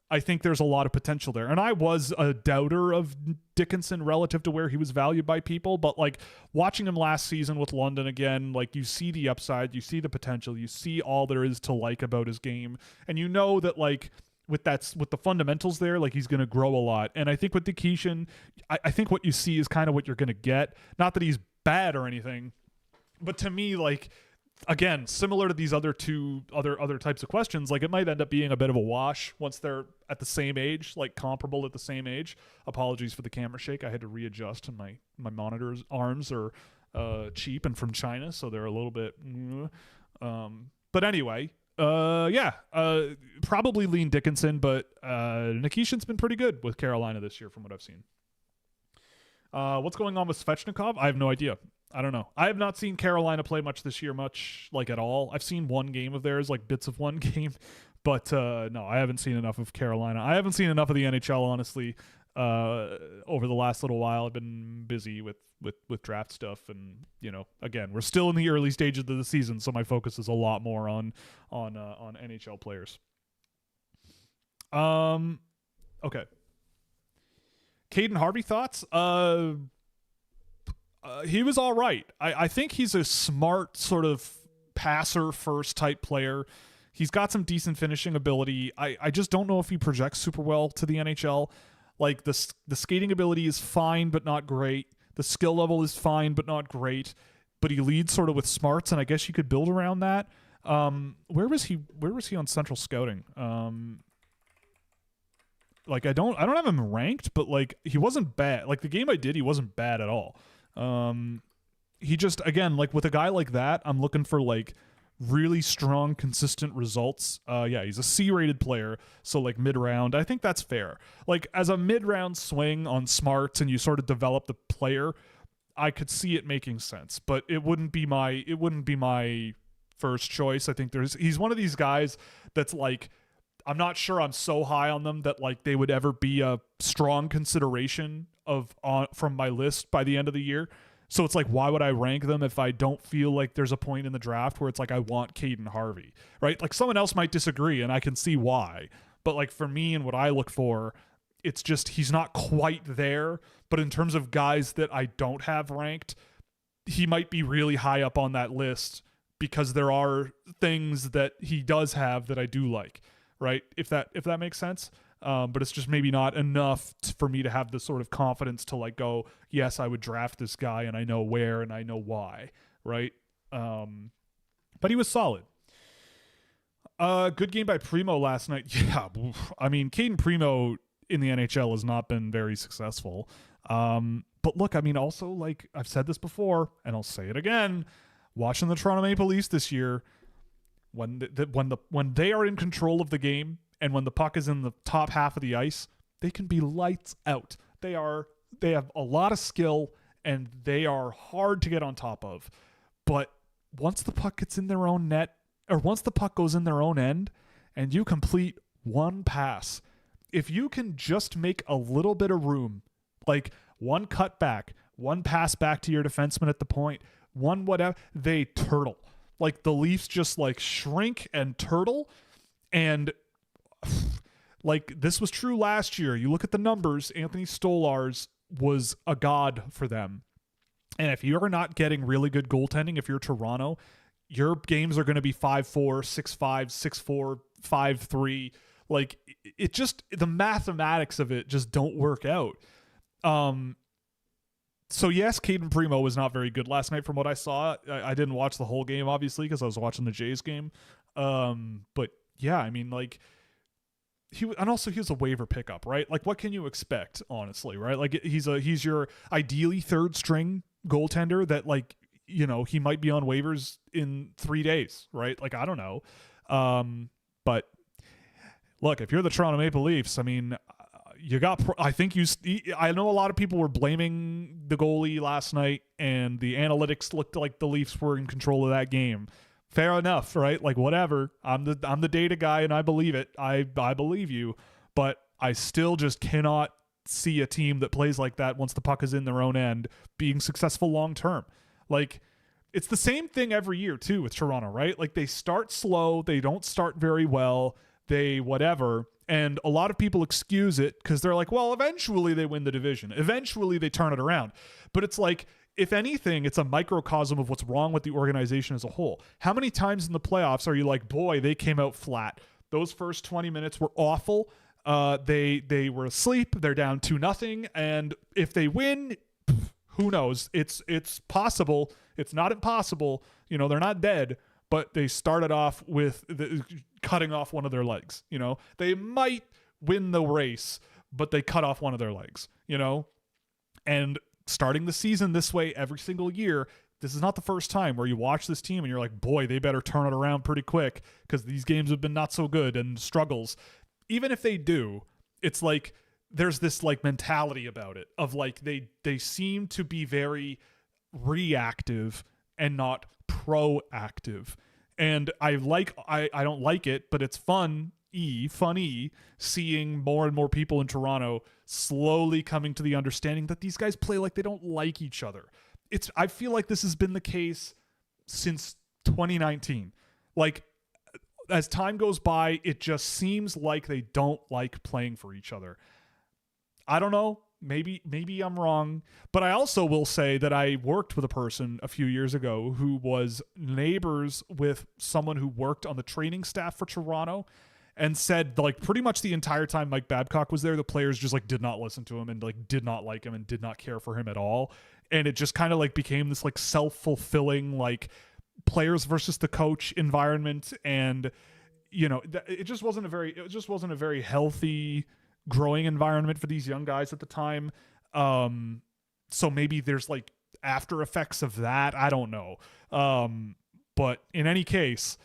Speaker 1: I think there's a lot of potential there. And I was a doubter of Dickinson relative to where he was valued by people, but like watching him last season with London again, like you see the upside, you see the potential, you see all there is to like about his game. And you know that like with the fundamentals there, like he's going to grow a lot. And I think with Nikishin, I think what you see is kind of what you're going to get. Not that he's bad or anything, but to me, like, again, similar to these other types of questions, like it might end up being a bit of a wash once they're at the same age, like comparable at the same age. Apologies for the camera shake. I had to readjust, and my monitor's arms are cheap and from China, so they're a little bit. But anyway, probably lean Dickinson, but Nikishin's been pretty good with Carolina this year from what I've seen. What's going on with Svechnikov? I have no idea. I don't know. I have not seen Carolina play much this year, like at all. I've seen one game of theirs, like bits of one game, but no, I haven't seen enough of Carolina. I haven't seen enough of the NHL, honestly, over the last little while. I've been busy with draft stuff, and again, we're still in the early stages of the season, so my focus is a lot more on NHL players. Okay. Caden Harvey thoughts? He was all right. I think he's a smart sort of passer first type player. He's got some decent finishing ability. I just don't know if he projects super well to the NHL. Like the skating ability is fine, but not great. The skill level is fine, but not great. But he leads sort of with smarts, and I guess you could build around that. Where was he on Central Scouting? Like I don't have him ranked, but like he wasn't bad. Like the game I did, he wasn't bad at all. He just, again, like with a guy like that, I'm looking for like really strong, consistent results. He's a C-rated player, so like mid-round, I think that's fair. Like as a mid-round swing on smarts and you sort of develop the player, I could see it making sense, but it wouldn't be my first choice. I think he's one of these guys that's like, I'm not sure I'm so high on them that like they would ever be a strong consideration from my list by the end of the year. So it's like, why would I rank them if I don't feel like there's a point in the draft where it's like I want Caden Harvey, right? Like someone else might disagree, and I can see why. But like for me and what I look for, it's just he's not quite there. But in terms of guys that I don't have ranked, he might be really high up on that list because there are things that he does have that I do like. Right, if that makes sense, but it's just maybe not enough for me to have the sort of confidence to like go, yes, I would draft this guy, and I know where and I know why, right? But he was solid. Good game by Primo last night. Yeah, I mean, Caden Primo in the NHL has not been very successful. But look, I mean, also like I've said this before, and I'll say it again. Watching the Toronto Maple Leafs this year. When they are in control of the game and when the puck is in the top half of the ice, they can be lights out. They have a lot of skill and they are hard to get on top of. But once the puck gets in their own net, or once the puck goes in their own end and you complete one pass, if you can just make a little bit of room, like one cutback, one pass back to your defenseman at the point, one whatever, they turtle. Like the Leafs just like shrink and turtle, and like this was true last year. You look at the numbers, Anthony Stolarz was a god for them. And if you're not getting really good goaltending, if you're Toronto, your games are going to be 5-4, 6-5, 6-4, 5-3. Like it just, the mathematics of it just don't work out. So yes, Caden Primo was not very good last night from what I saw. I didn't watch the whole game, obviously, because I was watching the Jays game. But yeah, I mean, like, he was a waiver pickup, right? Like, what can you expect, honestly, right? Like, he's your ideally third string goaltender that, like, he might be on waivers in 3 days, right? Like, I don't know. But look, if you're the Toronto Maple Leafs, I mean, I know a lot of people were blaming the goalie last night, and the analytics looked like the Leafs were in control of that game. Fair enough, right? Like, whatever. I'm the data guy, and I believe it. I believe you, but I still just cannot see a team that plays like that once the puck is in their own end being successful long term. Like, it's the same thing every year too with Toronto, right? Like, they start slow, they don't start very well, they whatever, and a lot of people excuse it because they're like, well, eventually they win the division, eventually they turn it around. But it's like, if anything, it's a microcosm of what's wrong with the organization as a whole. How many times in the playoffs are you like, boy, they came out flat? Those first 20 minutes were awful. They were asleep. They're down 2-0, and if they win, who knows? It's possible. It's not impossible. They're not dead, but they started off with cutting off one of their legs. They might win the race, but they cut off one of their legs. And starting the season this way every single year, this is not the first time where you watch this team and you're like, boy, they better turn it around pretty quick because these games have been not so good and struggles. Even if they do, it's like there's this like mentality about it of like they seem to be very reactive and not proactive. And I don't like it, but it's funny seeing more and more people in Toronto slowly coming to the understanding that these guys play like they don't like each other. I feel like this has been the case since 2019. Like, as time goes by, it just seems like they don't like playing for each other. I don't know. Maybe I'm wrong, but I also will say that I worked with a person a few years ago who was neighbors with someone who worked on the training staff for Toronto, and said, like, pretty much the entire time Mike Babcock was there, the players just like did not listen to him and like did not like him and did not care for him at all. And it just kind of like became this like self-fulfilling like players versus the coach environment. And it just wasn't a very healthy growing environment for these young guys at the time. So maybe there's like after effects of that. I don't know. But in any case,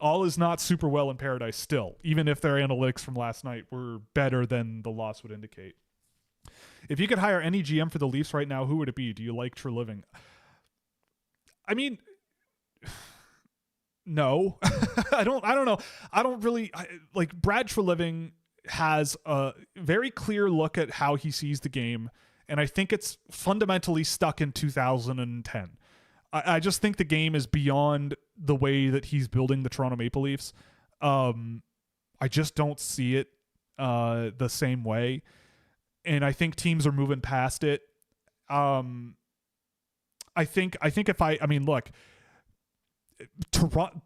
Speaker 1: all is not super well in paradise still, even if their analytics from last night were better than the loss would indicate. If you could hire any GM for the Leafs right now, who would it be? Do you like Treliving? I mean, no. I don't know. I don't really like Brad Treliving has a very clear look at how he sees the game, and I think it's fundamentally stuck in 2010. I just think the game is beyond the way that he's building the Toronto Maple Leafs. I just don't see it the same way. And I think teams are moving past it. I think look, Toronto,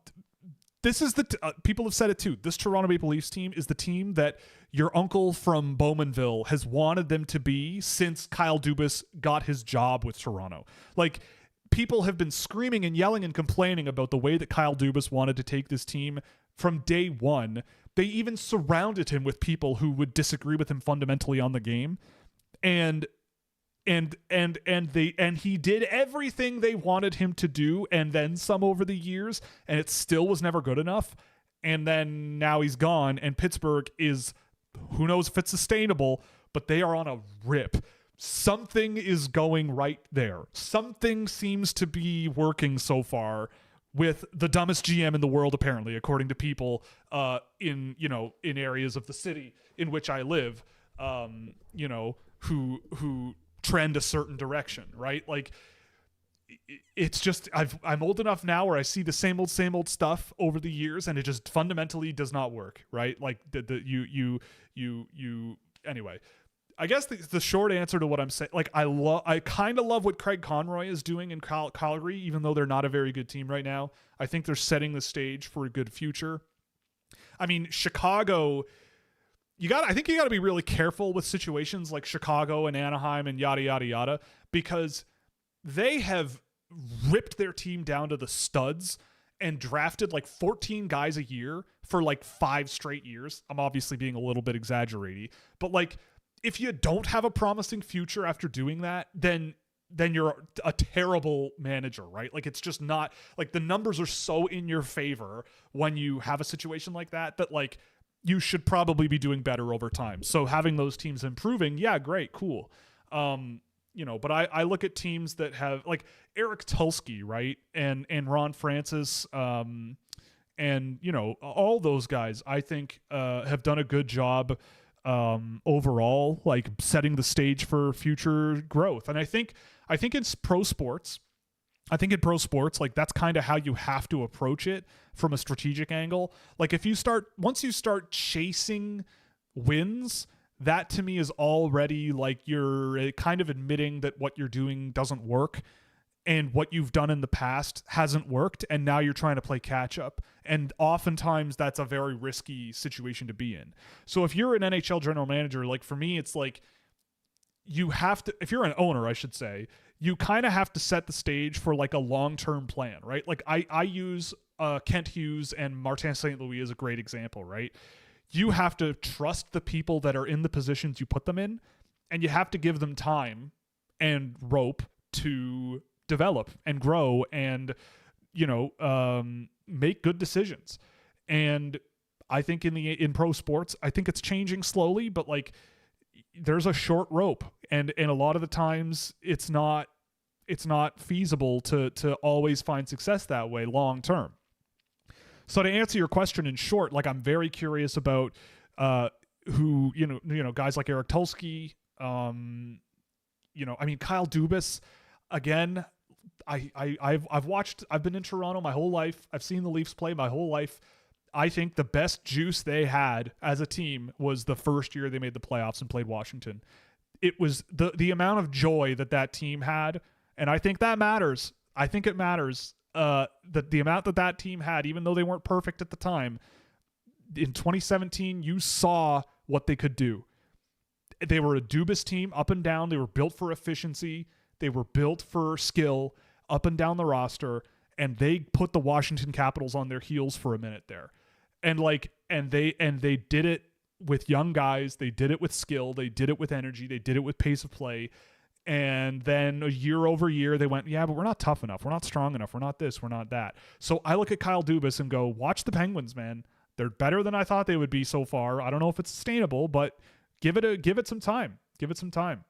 Speaker 1: this is people have said it too. This Toronto Maple Leafs team is the team that your uncle from Bowmanville has wanted them to be since Kyle Dubas got his job with Toronto. Like, people have been screaming and yelling and complaining about the way that Kyle Dubas wanted to take this team from day one. They even surrounded him with people who would disagree with him fundamentally on the game. And he did everything they wanted him to do and then some over the years, and it still was never good enough. And then now he's gone, and Pittsburgh is, who knows if it's sustainable, but they are on a rip. Something is going right there. Something seems to be working so far with the dumbest GM in the world, apparently, according to people in areas of the city in which I live, who trend a certain direction, right? Like, it's just I'm old enough now where I see the same old stuff over the years, and it just fundamentally does not work, right? Like anyway. I guess the short answer to what I'm saying, like, I kind of love what Craig Conroy is doing in Calgary, even though they're not a very good team right now. I think they're setting the stage for a good future. I mean, Chicago, I think you got to be really careful with situations like Chicago and Anaheim and yada, yada, yada, because they have ripped their team down to the studs and drafted like 14 guys a year for like 5 straight years. I'm obviously being a little bit exaggerating, but like if you don't have a promising future after doing that, then you're a terrible manager, right? Like it's just not like the numbers are so in your favor when you have a situation like that like you should probably be doing better over time. So having those teams improving, yeah, great, cool. But I look at teams that have like Eric Tulsky, right? And Ron Francis, and all those guys I think have done a good job overall, like setting the stage for future growth. And I think in pro sports, like that's kind of how you have to approach it from a strategic angle. Like once you start chasing wins, that to me is already like you're kind of admitting that what you're doing doesn't work and what you've done in the past hasn't worked, and now you're trying to play catch up. And oftentimes that's a very risky situation to be in. So if you're an NHL general manager, like for me, it's like you have to, if you're an owner, I should say, you kind of have to set the stage for like a long-term plan, right? Like I use Kent Hughes and Martin St. Louis as a great example, right? You have to trust the people that are in the positions you put them in, and you have to give them time and rope to develop and grow and, make good decisions. And I think in pro sports, I think it's changing slowly, but like there's a short rope, and a lot of the times it's not feasible to always find success that way long term. So to answer your question in short, like I'm very curious about who guys like Eric Tulsky, Kyle Dubas. Again, I've been in Toronto my whole life. I've seen the Leafs play my whole life. I think the best juice they had as a team was the first year they made the playoffs and played Washington. It was the amount of joy that team had, and I think that matters. I think it matters that the amount that team had, even though they weren't perfect at the time. In 2017, you saw what they could do. They were a Dubas team up and down. They were built for efficiency. They were built for skill up and down the roster, and they put the Washington Capitals on their heels for a minute there. And they did it with young guys. They did it with skill. They did it with energy. They did it with pace of play. And then year over year, they went, yeah, but we're not tough enough. We're not strong enough. We're not this. We're not that. So I look at Kyle Dubas and go, watch the Penguins, man. They're better than I thought they would be so far. I don't know if it's sustainable, but give it some time. Give it some time.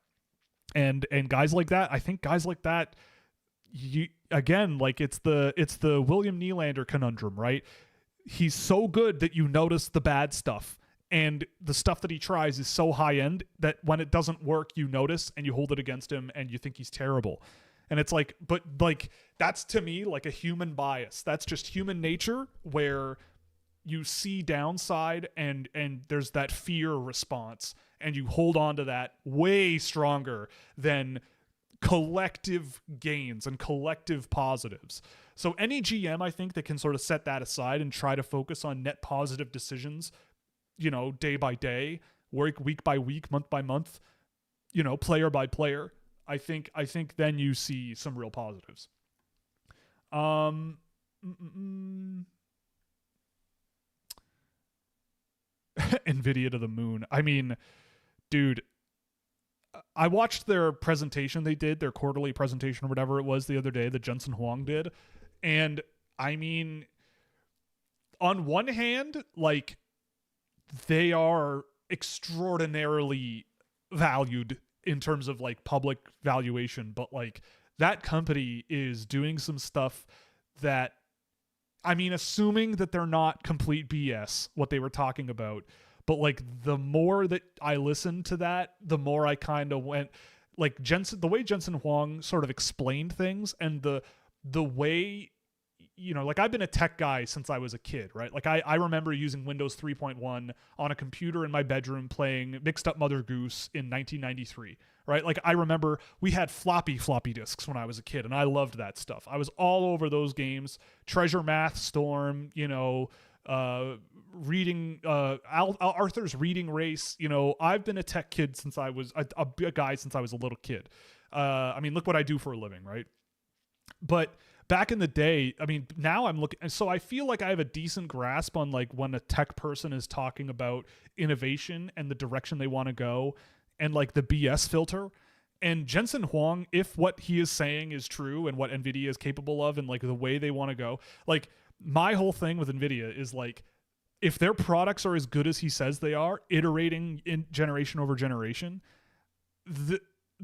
Speaker 1: And guys like that, I think guys like that, it's the William Nylander conundrum, right? He's so good that you notice the bad stuff, and the stuff that he tries is so high end that when it doesn't work, you notice and you hold it against him and you think he's terrible. And it's like, but like, that's to me like a human bias. That's just human nature where you see downside and there's that fear response, and you hold on to that way stronger than collective gains and collective positives. So any GM, I think, that can sort of set that aside and try to focus on net positive decisions, day by day, week by week, month by month, player by player, I think then you see some real positives. NVIDIA to the moon. I mean, dude, I watched their presentation they did, their quarterly presentation or whatever it was the other day that Jensen Huang did. And I mean, on one hand, like, they are extraordinarily valued in terms of like public valuation, but like that company is doing some stuff that, I mean, assuming that they're not complete BS, what they were talking about, but like the more that I listened to that, the more I kind of went like the way Jensen Huang sort of explained things, and the way, like I've been a tech guy since I was a kid, right? Like I remember using Windows 3.1 on a computer in my bedroom playing Mixed Up Mother Goose in 1993, right? Like I remember we had floppy disks when I was a kid, and I loved that stuff. I was all over those games. Treasure Math Storm, reading Arthur's reading race. You know, I've been a tech kid since I was a guy since I was a little kid. I mean, look what I do for a living, right? But back in the day, I mean, now I'm looking, so I feel like I have a decent grasp on like when a tech person is talking about innovation and the direction they want to go and like the BS filter. And Jensen Huang, if what he is saying is true and what NVIDIA is capable of and like the way they want to go, like my whole thing with NVIDIA is like, if their products are as good as he says they are, iterating in generation over generation,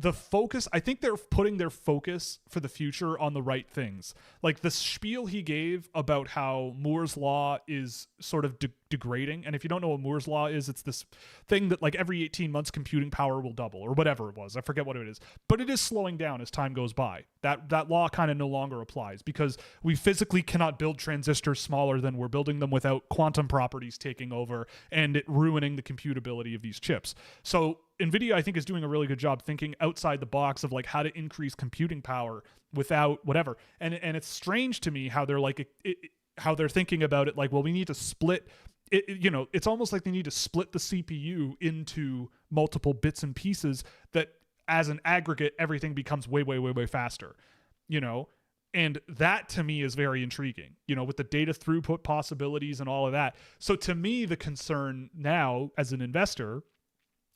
Speaker 1: the focus, I think they're putting their focus for the future on the right things. Like the spiel he gave about how Moore's law is sort of degrading. And if you don't know what Moore's law is, it's this thing that like every 18 months computing power will double or whatever it was. I forget what it is, but it is slowing down as time goes by. That law kind of no longer applies because we physically cannot build transistors smaller than we're building them without quantum properties taking over and it ruining the computability of these chips. So NVIDIA, I think, is doing a really good job thinking outside the box of like how to increase computing power without whatever. And it's strange to me how they're like, how they're thinking about it. Like, well, we need to split it. You know, it's almost like they need to split the CPU into multiple bits and pieces that as an aggregate, everything becomes way, way, way, way faster, you know? And that to me is very intriguing, you know, with the data throughput possibilities and all of that. So to me, the concern now as an investor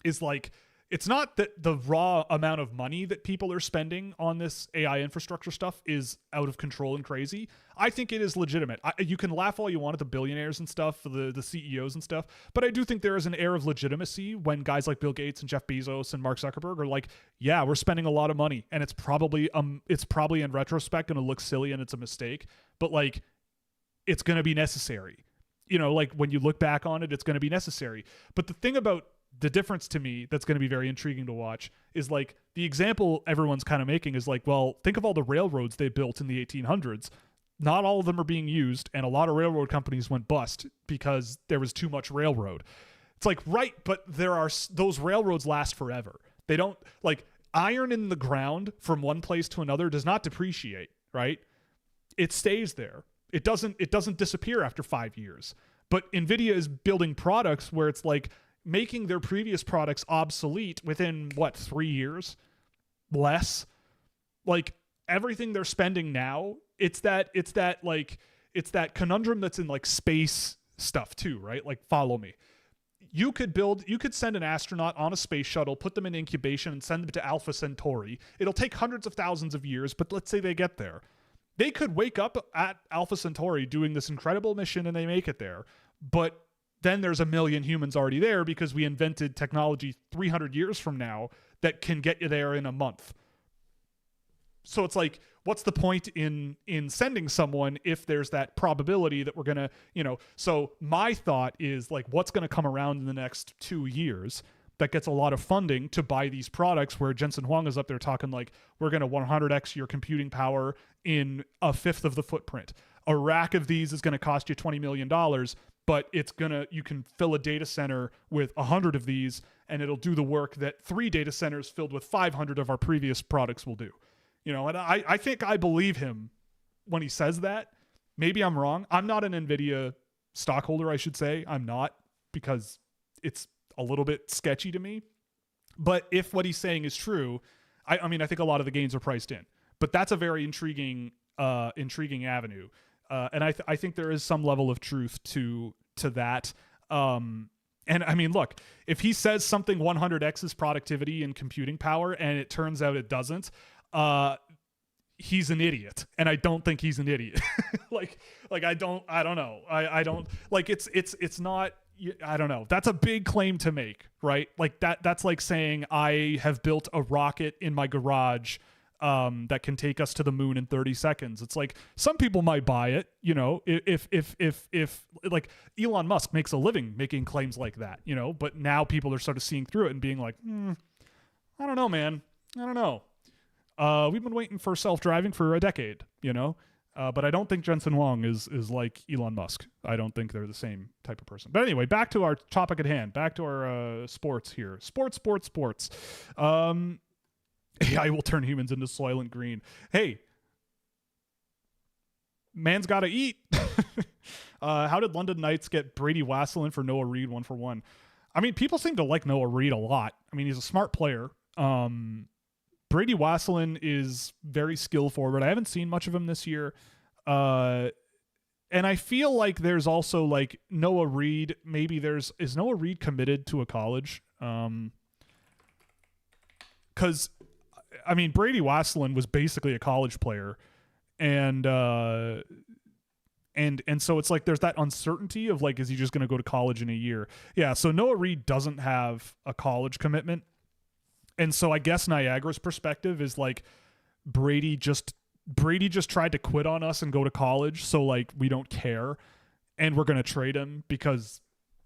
Speaker 1: is like, it's not that the raw amount of money that people are spending on this AI infrastructure stuff is out of control and crazy. I think it is legitimate. You can laugh all you want at the billionaires and stuff, the CEOs and stuff, but I do think there is an air of legitimacy when guys like Bill Gates and Jeff Bezos and Mark Zuckerberg are like, yeah, we're spending a lot of money and it's probably in retrospect going to look silly and it's a mistake, but like it's going to be necessary. You know, like when you look back on it, it's going to be necessary. But the thing about the difference to me that's going to be very intriguing to watch is like the example everyone's kind of making is like, well, think of all the railroads they built in the 1800s. Not all of them are being used. And a lot of railroad companies went bust because there was too much railroad. It's like, right. But those railroads last forever. They don't like iron in the ground from one place to another does not depreciate, right? It stays there. It doesn't disappear after 5 years. But NVIDIA is building products where it's like, making their previous products obsolete within 3 years less. Like everything they're spending now, it's that conundrum that's in like space stuff too, right? Like follow me. You could send an astronaut on a space shuttle, put them in incubation and send them to Alpha Centauri. It'll take hundreds of thousands of years, but let's say they get there. They could wake up at Alpha Centauri doing this incredible mission and they make it there, but then there's a million humans already there because we invented technology 300 years from now that can get you there in a month. So it's like, what's the point in sending someone if there's that probability that we're going to, you know, so my thought is like, what's going to come around in the next 2 years that gets a lot of funding to buy these products where Jensen Huang is up there talking like, we're going to 100x your computing power in a fifth of the footprint. A rack of these is going to cost you $20 million. But you can fill a data center with 100 of these and it'll do the work that 3 data centers filled with 500 of our previous products will do. You know, and I think I believe him when he says that. Maybe I'm wrong. I'm not an NVIDIA stockholder, I should say. I'm not, because it's a little bit sketchy to me. But if what he's saying is true, I mean, I think a lot of the gains are priced in. But that's a very intriguing avenue. And I think there is some level of truth to that. And I mean, look, if he says something 100x's productivity and computing power, and it turns out it doesn't, he's an idiot. And I don't think he's an idiot. like I don't know. I don't like it's not. I don't know. That's a big claim to make, right? Like that's like saying I have built a rocket in my garage that can take us to the moon in 30 seconds. It's like some people might buy it, you know, if like Elon Musk makes a living making claims like that, you know, but now people are sort of seeing through it and being like, I don't know, man. I don't know. We've been waiting for self-driving for a decade, you know, but I don't think Jensen Huang is like Elon Musk. I don't think they're the same type of person. But anyway, back to our topic at hand, back to our sports here. Sports. AI will turn humans into Soylent Green. Hey, man's got to eat.
Speaker 2: How did London Knights get Brady Wasselin for Noah Reid 1-for-1? I mean, people seem to like Noah Reid a lot. I mean, he's a smart player. Brady Wasselin is very skill forward. I haven't seen much of him this year. And I feel like there's also like Noah Reid. Maybe is Noah Reid committed to a college? Because I mean, Brady Wasselin was basically a college player, and so it's like there's that uncertainty of like, is he just going to go to college in a year? Yeah. So Noah Reid doesn't have a college commitment, and so I guess Niagara's perspective is like Brady just tried to quit on us and go to college, so like we don't care, and we're going to trade him because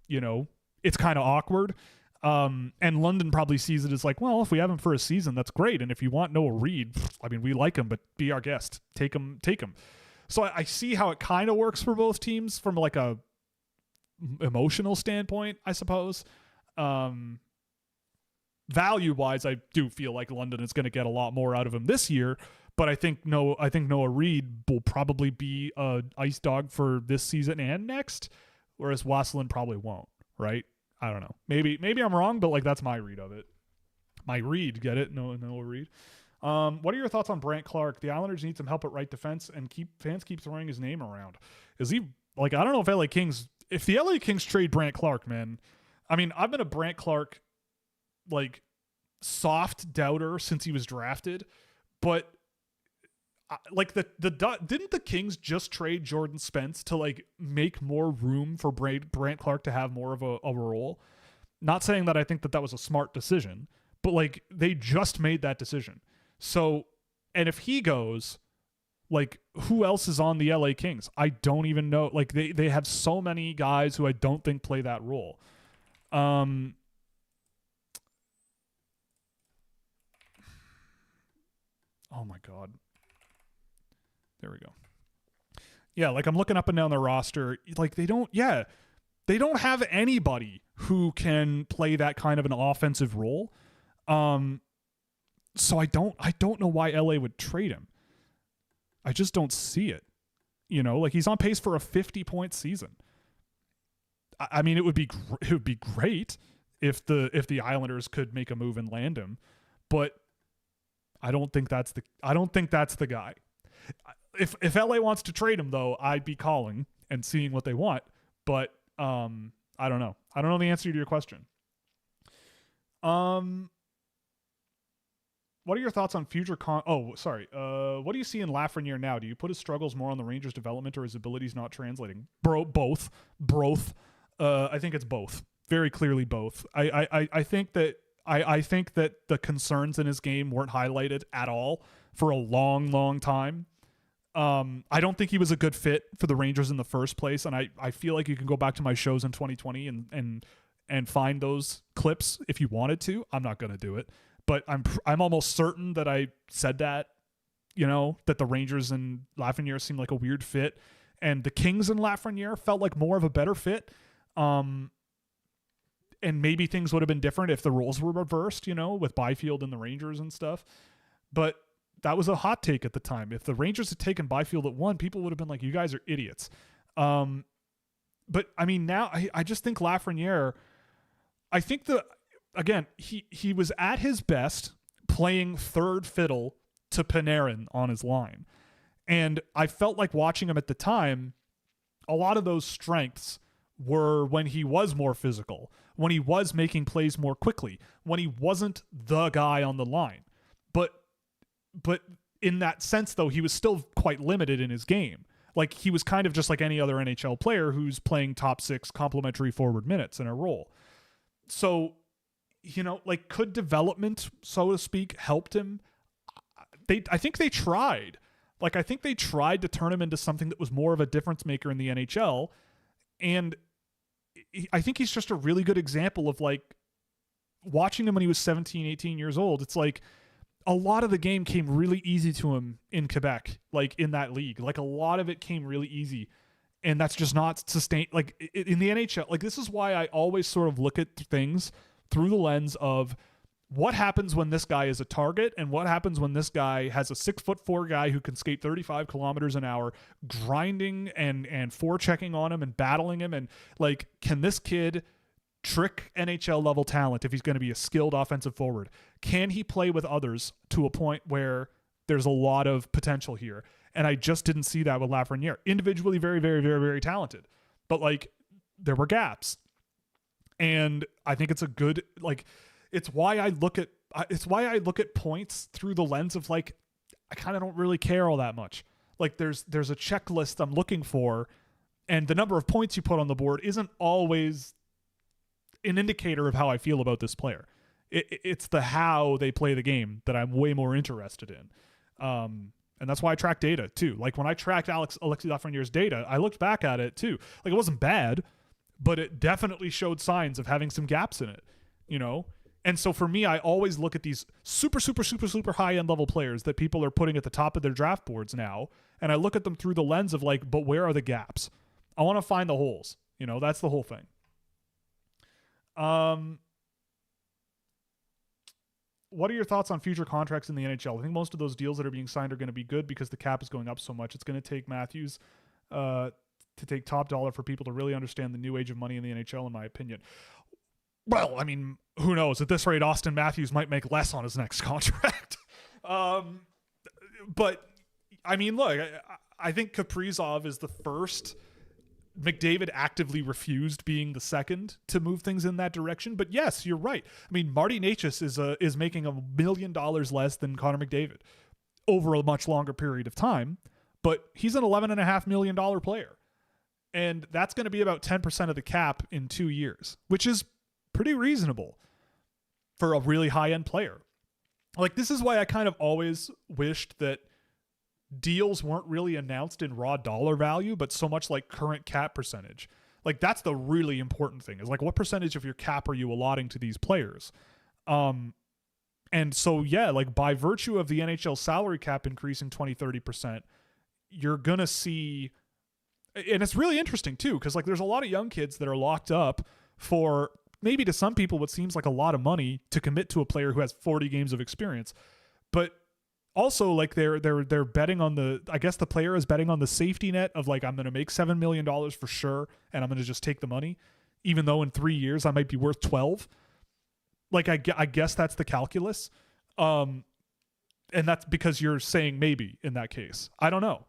Speaker 2: it's kind of awkward. And London probably sees it as like, well, if we have him for a season, that's great. And if you want Noah Reid, I mean, we like him, but be our guest. Take him. So I see how it kind of works for both teams from like a emotional standpoint, I suppose. Value-wise, I do feel like London is going to get a lot more out of him this year, but I think Noah Reid will probably be an ice dog for this season and next, whereas Wasselin probably won't, right? I don't know. Maybe I'm wrong, but like that's my read of it. My read, get it? Noah Reid. What are your thoughts on Brandt Clark? The Islanders need some help at right defense, and fans keep throwing his name around. Is he like? I don't know if the LA Kings trade Brandt Clark, man. I mean, I've been a Brandt Clark like soft doubter since he was drafted, but like didn't the Kings just trade Jordan Spence to like make more room for Brandt Clark to have more of a role? Not saying that I think that was a smart decision, but like they just made that decision. So, and if he goes, like who else is on the LA Kings? I don't even know. Like they have so many guys who I don't think play that role. Oh my God. There we go. Yeah, like I'm looking up and down the roster. Like they don't have anybody who can play that kind of an offensive role. So I don't know why LA would trade him. I just don't see it. Like he's on pace for a 50-point season. I mean, it would be great if the Islanders could make a move and land him, but I don't think that's the guy. If LA wants to trade him, though, I'd be calling and seeing what they want. But I don't know. I don't know the answer to your question. What are your thoughts on future what do you see in Lafreniere now? Do you put his struggles more on the Rangers' development or his abilities not translating? Both. I think it's both. Very clearly both. I think that the concerns in his game weren't highlighted at all for a long, long time. I don't think he was a good fit for the Rangers in the first place, and I feel like you can go back to my shows in 2020 and find those clips if you wanted to. I'm not going to do it, but I'm almost certain that I said that, that the Rangers and Lafreniere seemed like a weird fit, and the Kings and Lafreniere felt like more of a better fit. And maybe things would have been different if the roles were reversed, with Byfield and the Rangers and stuff. But that was a hot take at the time. If the Rangers had taken Byfield at 1, people would have been like, you guys are idiots. But I mean, now I just think Lafreniere, I think he was at his best playing third fiddle to Panarin on his line. And I felt like watching him at the time, a lot of those strengths were when he was more physical, when he was making plays more quickly, when he wasn't the guy on the line. But in that sense, though, he was still quite limited in his game. Like he was kind of just like any other NHL player who's playing top 6 complementary forward minutes in a role. So, like could development, so to speak, helped him? I think they tried. Like I think they tried to turn him into something that was more of a difference maker in the NHL. And I think he's just a really good example of like watching him when he was 17, 18 years old. It's like a lot of the game came really easy to him in Quebec, like in that league. Like a lot of it came really easy, and that's just not sustained. Like in the NHL, like this is why I always sort of look at things through the lens of what happens when this guy is a target, and what happens when this guy has a 6'4" guy who can skate 35 kilometers an hour, grinding and forechecking on him and battling him, and like, can this kid trick NHL level talent if he's going to be a skilled offensive forward? Can he play with others to a point where there's a lot of potential here? And I just didn't see that with Lafreniere. Individually, very, very, very, very talented, but like, there were gaps. And I think it's a good, like, it's why I look at points through the lens of like, I kind of don't really care all that much. Like, there's a checklist I'm looking for, and the number of points you put on the board isn't always an indicator of how I feel about this player. It's the how they play the game that I'm way more interested in. And that's why I track data too. Like, when I tracked Alexis Lafreniere's data, I looked back at it too. Like, it wasn't bad, but it definitely showed signs of having some gaps in it, you know? And so for me, I always look at these super, super, super, super high-end level players that people are putting at the top of their draft boards now, and I look at them through the lens of like, but where are the gaps? I want to find the holes. You know, that's the whole thing. What are your thoughts on future contracts in the NHL? I think most of those deals that are being signed are going to be good because the cap is going up so much. It's going to take Matthews to take top dollar for people to really understand the new age of money in the NHL, in my opinion. Well, I mean, who knows? At this rate, Austin Matthews might make less on his next contract. But, I mean, look, I think Kaprizov is the first. McDavid actively refused being the second to move things in that direction. But yes, you're right. I mean, Marty Necas is making $1 million less than Connor McDavid over a much longer period of time, but he's an $11.5 million player. And that's going to be about 10% of the cap in 2 years, which is pretty reasonable for a really high-end player. Like, this is why I kind of always wished that deals weren't really announced in raw dollar value, but so much like current cap percentage. Like, that's the really important thing, is like, what percentage of your cap are you allotting to these players? And so, yeah, like, by virtue of the NHL salary cap increasing 20-30%, you're going to see, and it's really interesting too, because like, there's a lot of young kids that are locked up for maybe to some people what seems like a lot of money to commit to a player who has 40 games of experience. But also, like, they're betting on the, I guess the player is betting on the safety net of like, I'm going to make $7 million for sure, and I'm going to just take the money, even though in 3 years I might be worth 12. Like, I guess that's the calculus. And that's because you're saying maybe in that case. I don't know.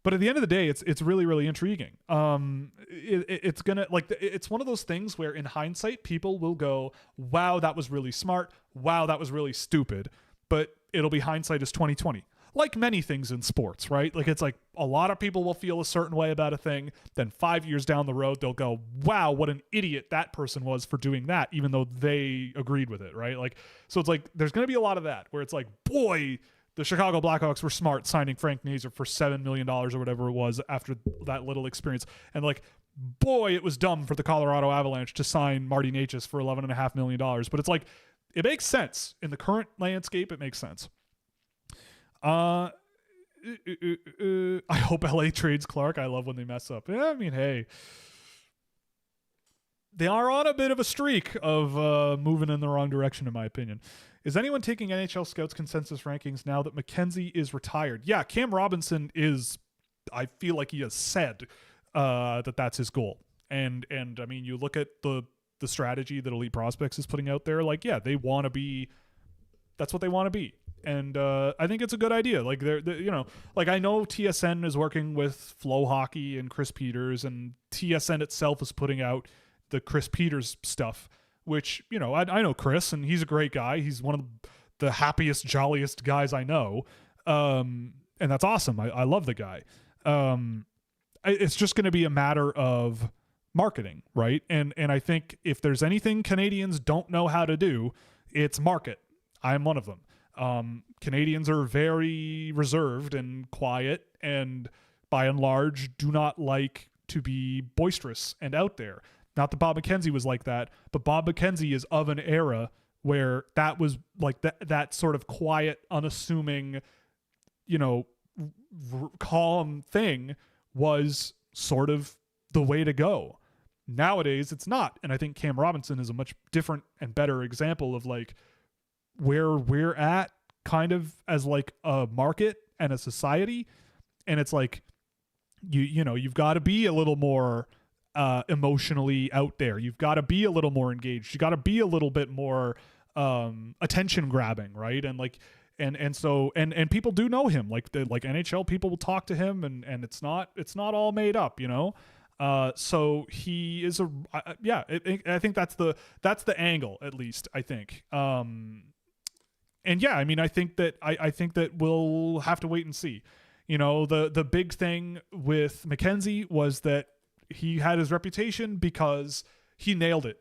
Speaker 2: But at the end of the day, it's really, really intriguing. It's gonna, like, it's one of those things where in hindsight, people will go, wow, that was really smart. Wow, that was really stupid. But it'll be hindsight is 2020. Like many things in sports, right? Like, it's like a lot of people will feel a certain way about a thing. Then 5 years down the road, they'll go, wow, what an idiot that person was for doing that, even though they agreed with it, right? Like, so it's like, there's going to be a lot of that where it's like, boy, the Chicago Blackhawks were smart signing Frank Nazar for $7 million or whatever it was after that little experience. And like, boy, it was dumb for the Colorado Avalanche to sign Marty Necas for $11.5 million. But it's like, it makes sense. In the current landscape, it makes sense. I hope LA trades Clark. I love when they mess up. Yeah, I mean, hey. They are on a bit of a streak of moving in the wrong direction, in my opinion. Is anyone taking NHL Scouts consensus rankings now that McKenzie is retired? Yeah, Cam Robinson is, I feel like he has said that that's his goal. And I mean, you look at the strategy that Elite Prospects is putting out there, like, yeah, they want to be, that's what they want to be. And I think it's a good idea. Like, they're, you know, like, I know TSN is working with Flow Hockey and Chris Peters, and TSN itself is putting out the Chris Peters stuff, which, you know, I know Chris, and he's a great guy. He's one of the happiest, jolliest guys I know. And that's awesome. I love the guy. It's just going to be a matter of marketing, right? And I think if there's anything Canadians don't know how to do, it's market. I'm one of them. Canadians are very reserved and quiet, and by and large do not like to be boisterous and out there. Not that Bob McKenzie was like that, but Bob McKenzie is of an era where that was like that sort of quiet, unassuming, you know, calm thing was sort of the way to go. Nowadays, it's not. And I think Cam Robinson is a much different and better example of like, where we're at kind of as like a market and a society. And it's like, you know, you've got to be a little more emotionally out there. You've got to be a little more engaged. You got to be a little bit more attention grabbing, right? And like, so people do know him. Like like NHL people will talk to him, and it's not all made up, you know. So he is I think that's the angle, at least, I think. And yeah, I mean, I think that we'll have to wait and see. You know, the big thing with McKenzie was that he had his reputation because he nailed it.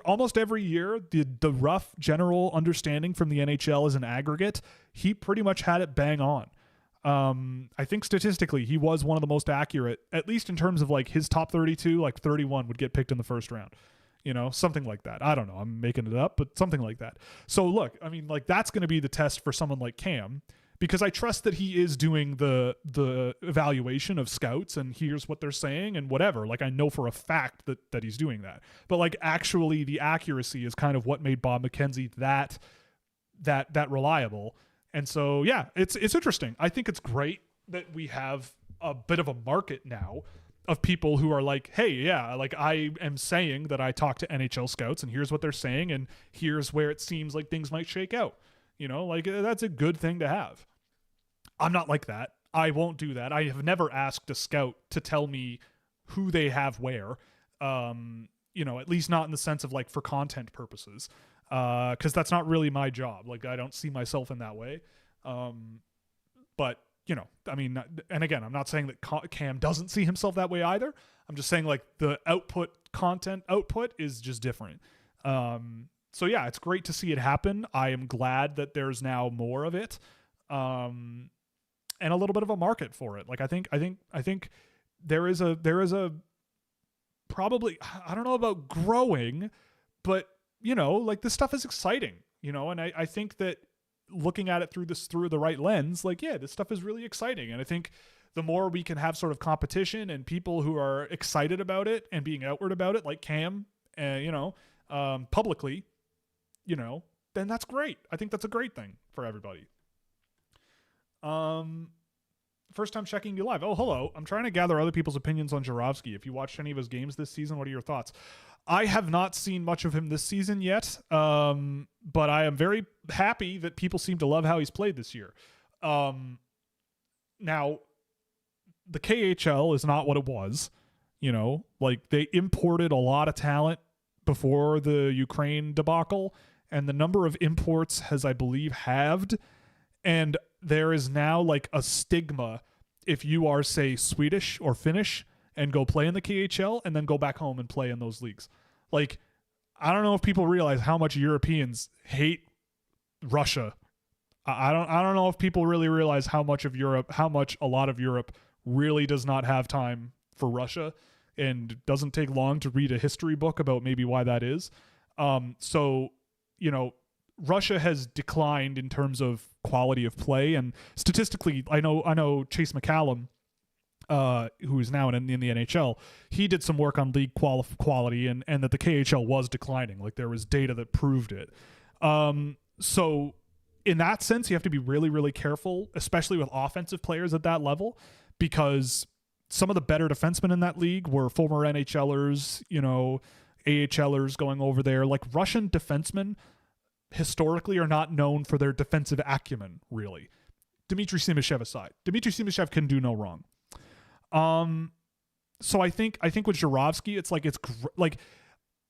Speaker 2: Almost every year, the rough general understanding from the NHL as an aggregate, he pretty much had it bang on. I think statistically, he was one of the most accurate, at least in terms of like his top 32, like 31 would get picked in the first round. You know, something like that. I don't know. I'm making it up, but something like that. So look, I mean, like that's going to be the test for someone like Cam, because I trust that he is doing the evaluation of scouts and here's what they're saying and whatever. Like I know for a fact that he's doing that. But like actually the accuracy is kind of what made Bob McKenzie that reliable. And so yeah, it's interesting. I think it's great that we have a bit of a market now of people who are like, hey, yeah, like I am saying that I talk to NHL scouts and here's what they're saying and here's where it seems like things might shake out. You know, like that's a good thing to have. I'm not like that. I won't do that. I have never asked a scout to tell me who they have where, you know, at least not in the sense of like for content purposes, because that's not really my job. Like I don't see myself in that way. But, you know, I mean, and again, I'm not saying that Cam doesn't see himself that way either. I'm just saying like the content output is just different. So yeah, it's great to see it happen. I am glad that there's now more of it. And a little bit of a market for it. Like I think there is a probably, I don't know about growing, but you know, like this stuff is exciting, you know, and I think that looking at it through the right lens, like, yeah, this stuff is really exciting. And I think the more we can have sort of competition and people who are excited about it and being outward about it, like Cam, you know, publicly, you know, then that's great. I think that's a great thing for everybody. First time checking you live. Oh, hello. I'm trying to gather other people's opinions on Joravsky. If you watched any of his games this season, what are your thoughts? I have not seen much of him this season yet, but I am very happy that people seem to love how he's played this year. Now, the KHL is not what it was. You know, like they imported a lot of talent before the Ukraine debacle, and the number of imports has, I believe, halved. And there is now like a stigma if you are, say, Swedish or Finnish and go play in the KHL and then go back home and play in those leagues. Like, I don't know if people realize how much Europeans hate Russia. I don't know if people really realize how much a lot of Europe really does not have time for Russia and doesn't take long to read a history book about maybe why that is. So, you know, Russia has declined in terms of quality of play, and statistically, I know Chase McCallum, who is now in the NHL, he did some work on league quality, and that the KHL was declining. Like there was data that proved it. So in that sense, you have to be really, really careful, especially with offensive players at that level, because some of the better defensemen in that league were former NHLers, you know, AHLers going over there. Like Russian defensemen historically are not known for their defensive acumen, really. Dmitry Simashev aside. Dmitry Simashev can do no wrong. So I think with Joravsky, it's like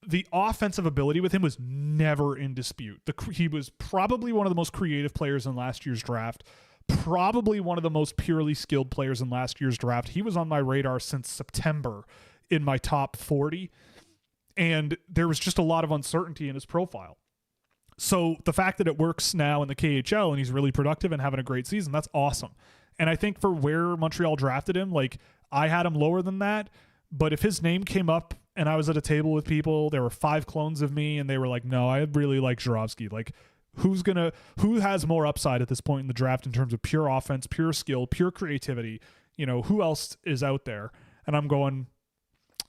Speaker 2: the offensive ability with him was never in dispute. He was probably one of the most creative players in last year's draft, probably one of the most purely skilled players in last year's draft. He was on my radar since September in my top 40, and there was just a lot of uncertainty in his profile. So the fact that it works now in the KHL and he's really productive and having a great season, that's awesome. And I think for where Montreal drafted him, like I had him lower than that, but if his name came up and I was at a table with people, there were 5 clones of me and they were like, no, I really like Joravsky. Like who has more upside at this point in the draft in terms of pure offense, pure skill, pure creativity? You know, who else is out there? And I'm going,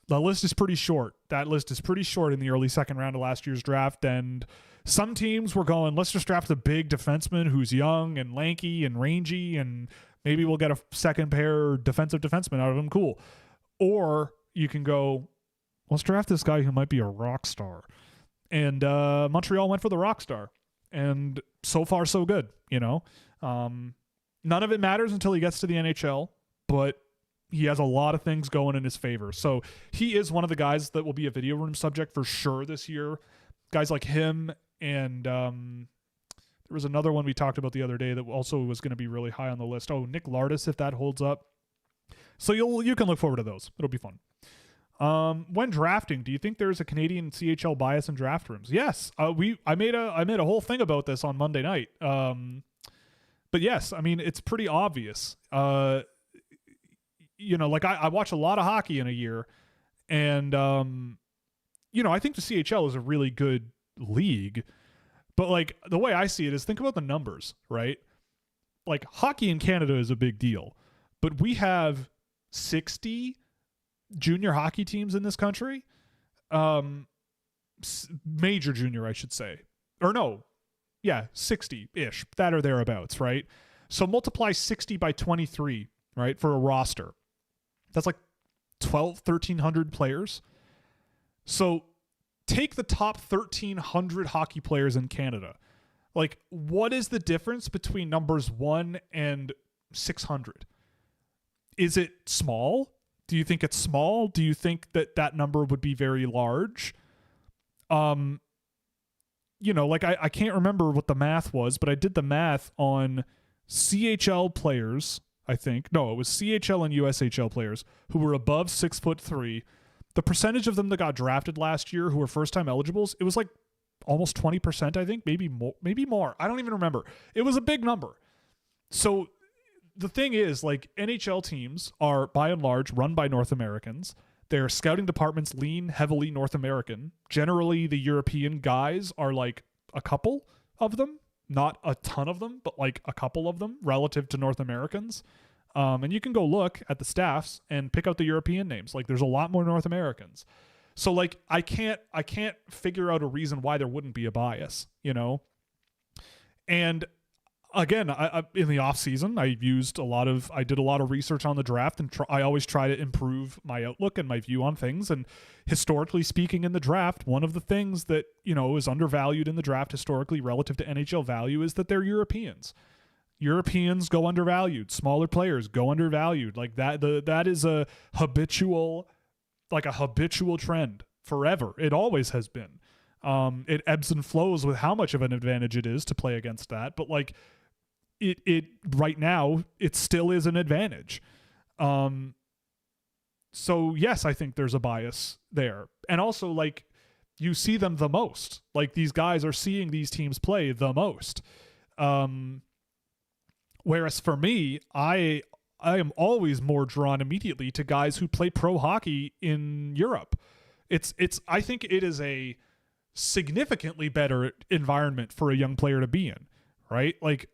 Speaker 2: the list is pretty short. That list is pretty short in the early second round of last year's draft. And Some teams were going, let's just draft a big defenseman who's young and lanky and rangy, and maybe we'll get a second pair defensive defenseman out of him. Cool. Or you can go, let's draft this guy who might be a rock star. And Montreal went for the rock star. And so far, so good, you know. None of it matters until he gets to the NHL, but he has a lot of things going in his favor. So he is one of the guys that will be a video room subject for sure this year. Guys like him, and there was another one we talked about the other day that also was going to be really high on the list. Oh, Nick Lardis, if that holds up. So you can look forward to those. It'll be fun. When drafting, do you think there's a Canadian CHL bias in draft rooms? Yes. I made a whole thing about this on Monday night. But yes, I mean, it's pretty obvious. You know, like I watch a lot of hockey in a year, and you know, I think the CHL is a really good league, but like the way I see it is, think about the numbers, right? Like hockey in Canada is a big deal, but we have 60 junior hockey teams in this country, major junior, I should say, or no, yeah, 60-ish, that or thereabouts, right? So multiply 60 by 23, right, for a roster. That's like 1,300 players. So take the top 1,300 hockey players in Canada. Like, what is the difference between numbers 1 and 600? Is it small? Do you think it's small? Do you think that number would be very large? You know, like I can't remember what the math was, but I did the math on CHL players, I think. No, it was CHL and USHL players who were above 6'3". The percentage of them that got drafted last year who were first-time eligibles, it was like almost 20%, I think, maybe more. I don't even remember. It was a big number. So the thing is, like, NHL teams are by and large run by North Americans. Their scouting departments lean heavily North American. Generally, the European guys are like a couple of them, not a ton of them, but like a couple of them relative to North Americans. And you can go look at the staffs and pick out the European names. Like, there's a lot more North Americans. So like, I can't figure out a reason why there wouldn't be a bias, you know? And again, I in the off season, I did a lot of research on the draft, and I always try to improve my outlook and my view on things. And historically speaking, in the draft, one of the things that, you know, is undervalued in the draft historically relative to NHL value is that they're Europeans. Europeans go undervalued. Smaller players go undervalued. Like that is a habitual trend forever. It always has been. It ebbs and flows with how much of an advantage it is to play against that, but like it right now, it still is an advantage. So yes, I think there's a bias there. And also, like, you see them the most. Like, these guys are seeing these teams play the most. Whereas for me, I am always more drawn immediately to guys who play pro hockey in Europe. I think it is a significantly better environment for a young player to be in, right? Like,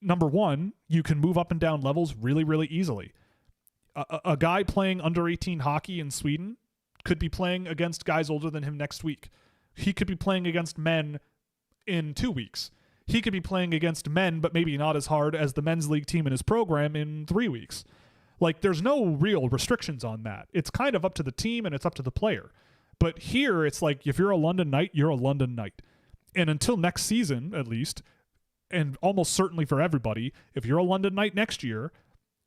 Speaker 2: number one, you can move up and down levels really, really easily. A guy playing under 18 hockey in Sweden could be playing against guys older than him next week. He could be playing against men in 2 weeks. He could be playing against men, but maybe not as hard as the men's league team in his program in 3 weeks. Like, there's no real restrictions on that. It's kind of up to the team and it's up to the player. But here, it's like, if you're a London Knight, you're a London Knight. And until next season, at least, and almost certainly for everybody, if you're a London Knight next year,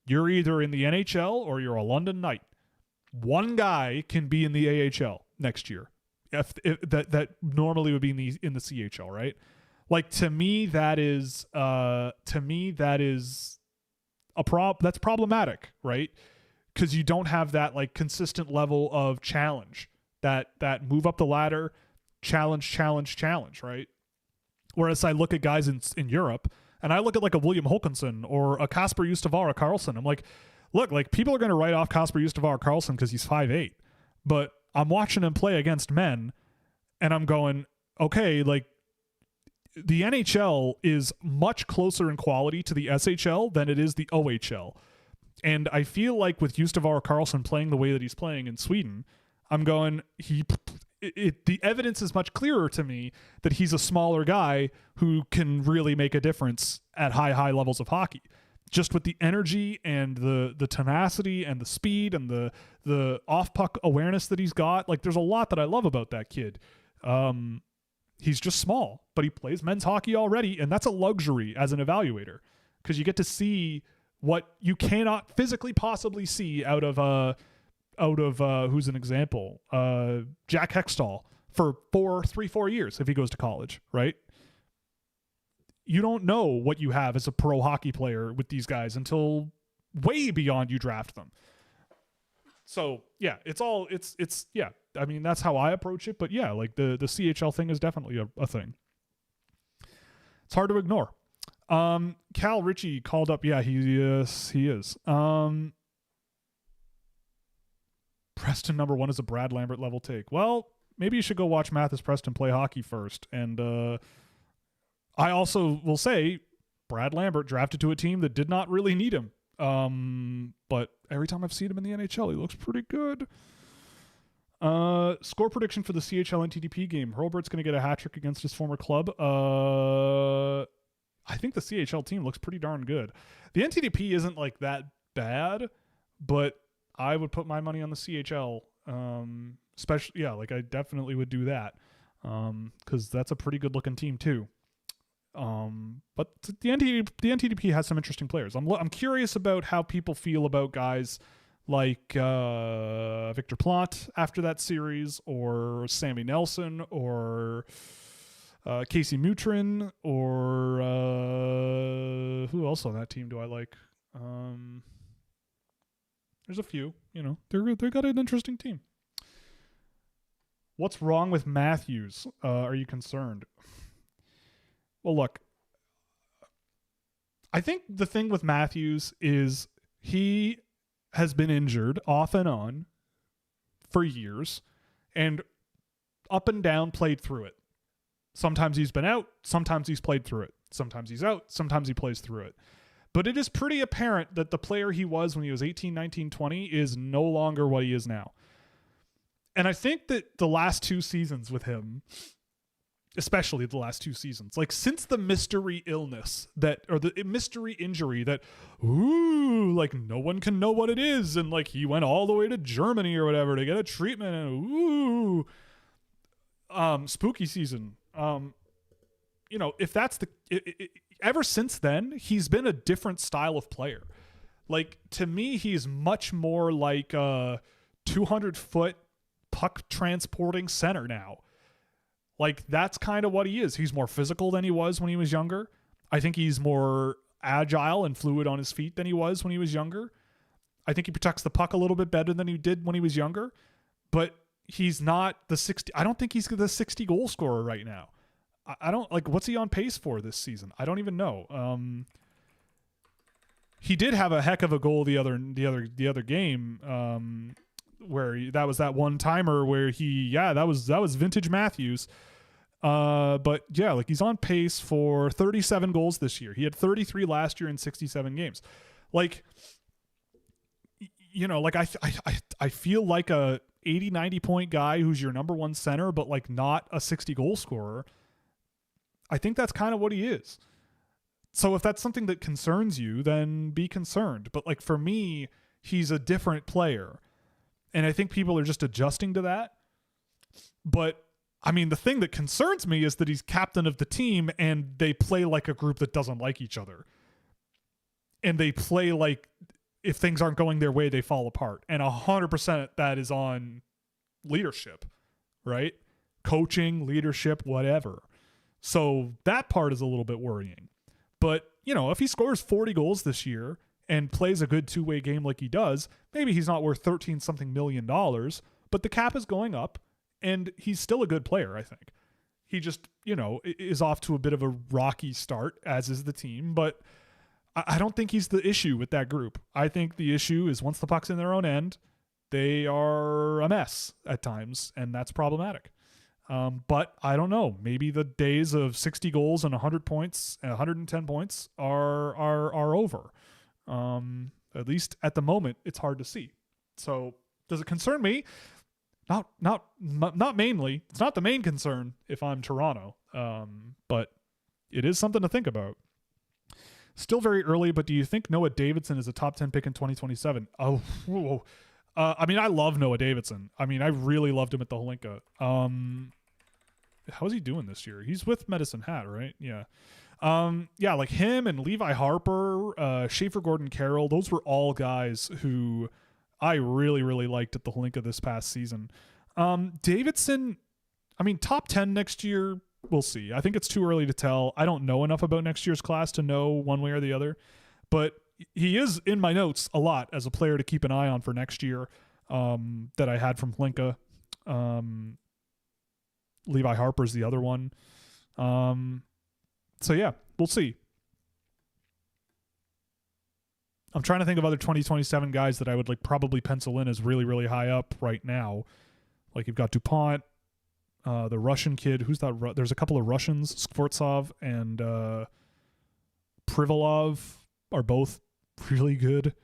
Speaker 2: you're either in the NHL or you're a London Knight. One guy can be in the AHL next year. If that normally would be in the CHL, right? Like, to me, that is that's problematic, right? Because you don't have that, like, consistent level of challenge, that move up the ladder, challenge, right? Whereas I look at guys in Europe, and I look at like a William Holkinson or a Kasper Justavara Karlsson. I'm like, look, like, people are going to write off Kasper Justavara Karlsson because he's 5'8", but I'm watching him play against men, and I'm going, okay, like, the NHL is much closer in quality to the SHL than it is the OHL. And I feel like with Justavara Karlsson playing the way that he's playing in Sweden, I'm going, the evidence is much clearer to me that he's a smaller guy who can really make a difference at high levels of hockey. Just with the energy and the tenacity and the speed and the off puck awareness that he's got, like there's a lot that I love about that kid. He's just small, but he plays men's hockey already, and that's a luxury as an evaluator because you get to see what you cannot physically possibly see out of who's an example, Jack Hextall for 4 years if he goes to college, right? You don't know what you have as a pro hockey player with these guys until way beyond you draft them. So yeah, it's yeah. I mean, that's how I approach it. But yeah, like the CHL thing is definitely a thing. It's hard to ignore. Cal Ritchie called up. Yeah, he is. Preston #1 is a Brad Lambert level take. Well, maybe you should go watch Mathis Preston play hockey first. And I also will say Brad Lambert drafted to a team that did not really need him. But every time I've seen him in the NHL, he looks pretty good. Score prediction for the CHL NTDP game. Hurlbert's going to get a hat trick against his former club. I think the CHL team looks pretty darn good. The NTDP isn't like that bad, but I would put my money on the CHL. Especially, yeah, like I definitely would do that. Because that's a pretty good looking team too. But the NTDP has some interesting players. I'm curious about how people feel about guys like Victor Plante after that series, or Sammy Nelson, or Casey Mutrin, or who else on that team do I like? There's a few. You know, they got an interesting team. What's wrong with Matthews? Are you concerned? Well, look, I think the thing with Matthews is he has been injured off and on for years and up and down played through it. Sometimes he's been out, sometimes he's played through it. Sometimes he's out, sometimes he plays through it. But it is pretty apparent that the player he was when he was 18, 19, 20 is no longer what he is now. And I think that the last 2 seasons with him, especially the last 2 seasons, like since the mystery illness or the mystery injury that, like no one can know what it is. And like he went all the way to Germany or whatever to get a treatment and spooky season. If that's ever since then, he's been a different style of player. Like to me, he's much more like a 200-foot puck transporting center now. Like, that's kind of what he is. He's more physical than he was when he was younger. I think he's more agile and fluid on his feet than he was when he was younger. I think he protects the puck a little bit better than he did when he was younger. But he's not the 60. I don't think he's the 60 goal scorer right now. I don't like, what's he on pace for this season? I don't even know. He did have a heck of a goal the other game. Where that was that one timer where that was vintage Matthews. But yeah, like he's on pace for 37 goals this year. He had 33 last year in 67 games. Like, like I feel like a 80, 90 point guy who's your number one center, but like not a 60 goal scorer. I think that's kind of what he is. So if that's something that concerns you, then be concerned. But like for me, he's a different player. And I think people are just adjusting to that. But, I mean, the thing that concerns me is that he's captain of the team and they play like a group that doesn't like each other. And they play like if things aren't going their way, they fall apart. And 100% that is on leadership, right? Coaching, leadership, whatever. So that part is a little bit worrying. But, if he scores 40 goals this year and plays a good 2-way game like he does, maybe he's not worth $13-something million, but the cap is going up and he's still a good player, I think. He just, is off to a bit of a rocky start, as is the team, but I don't think he's the issue with that group. I think the issue is once the puck's in their own end, they are a mess at times, and that's problematic. But I don't know. Maybe the days of 60 goals and 100 points and 110 points are over. At least at the moment, it's hard to see. So does it concern me? Not mainly. It's not the main concern if I'm Toronto. But it is something to think about. Still very early, but do you think Noah Davidson is a top 10 pick in 2027? Oh, whoa. I mean, I love Noah Davidson. I mean, I really loved him at the Holinka. How's he doing this year? He's with Medicine Hat, right? Yeah. Yeah, like him and Levi Harper, Schaefer Gordon Carroll, those were all guys who I really, really liked at the Holinka this past season. Davidson, I mean, top 10 next year, we'll see. I think it's too early to tell. I don't know enough about next year's class to know one way or the other, but he is in my notes a lot as a player to keep an eye on for next year, that I had from Holinka. Levi Harper's the other one. So yeah, we'll see. I'm trying to think of other 2027 guys that I would like probably pencil in as really, really high up right now. Like you've got DuPont, the Russian kid. Who's that? There's a couple of Russians, Skvortsov and Privalov are both really good.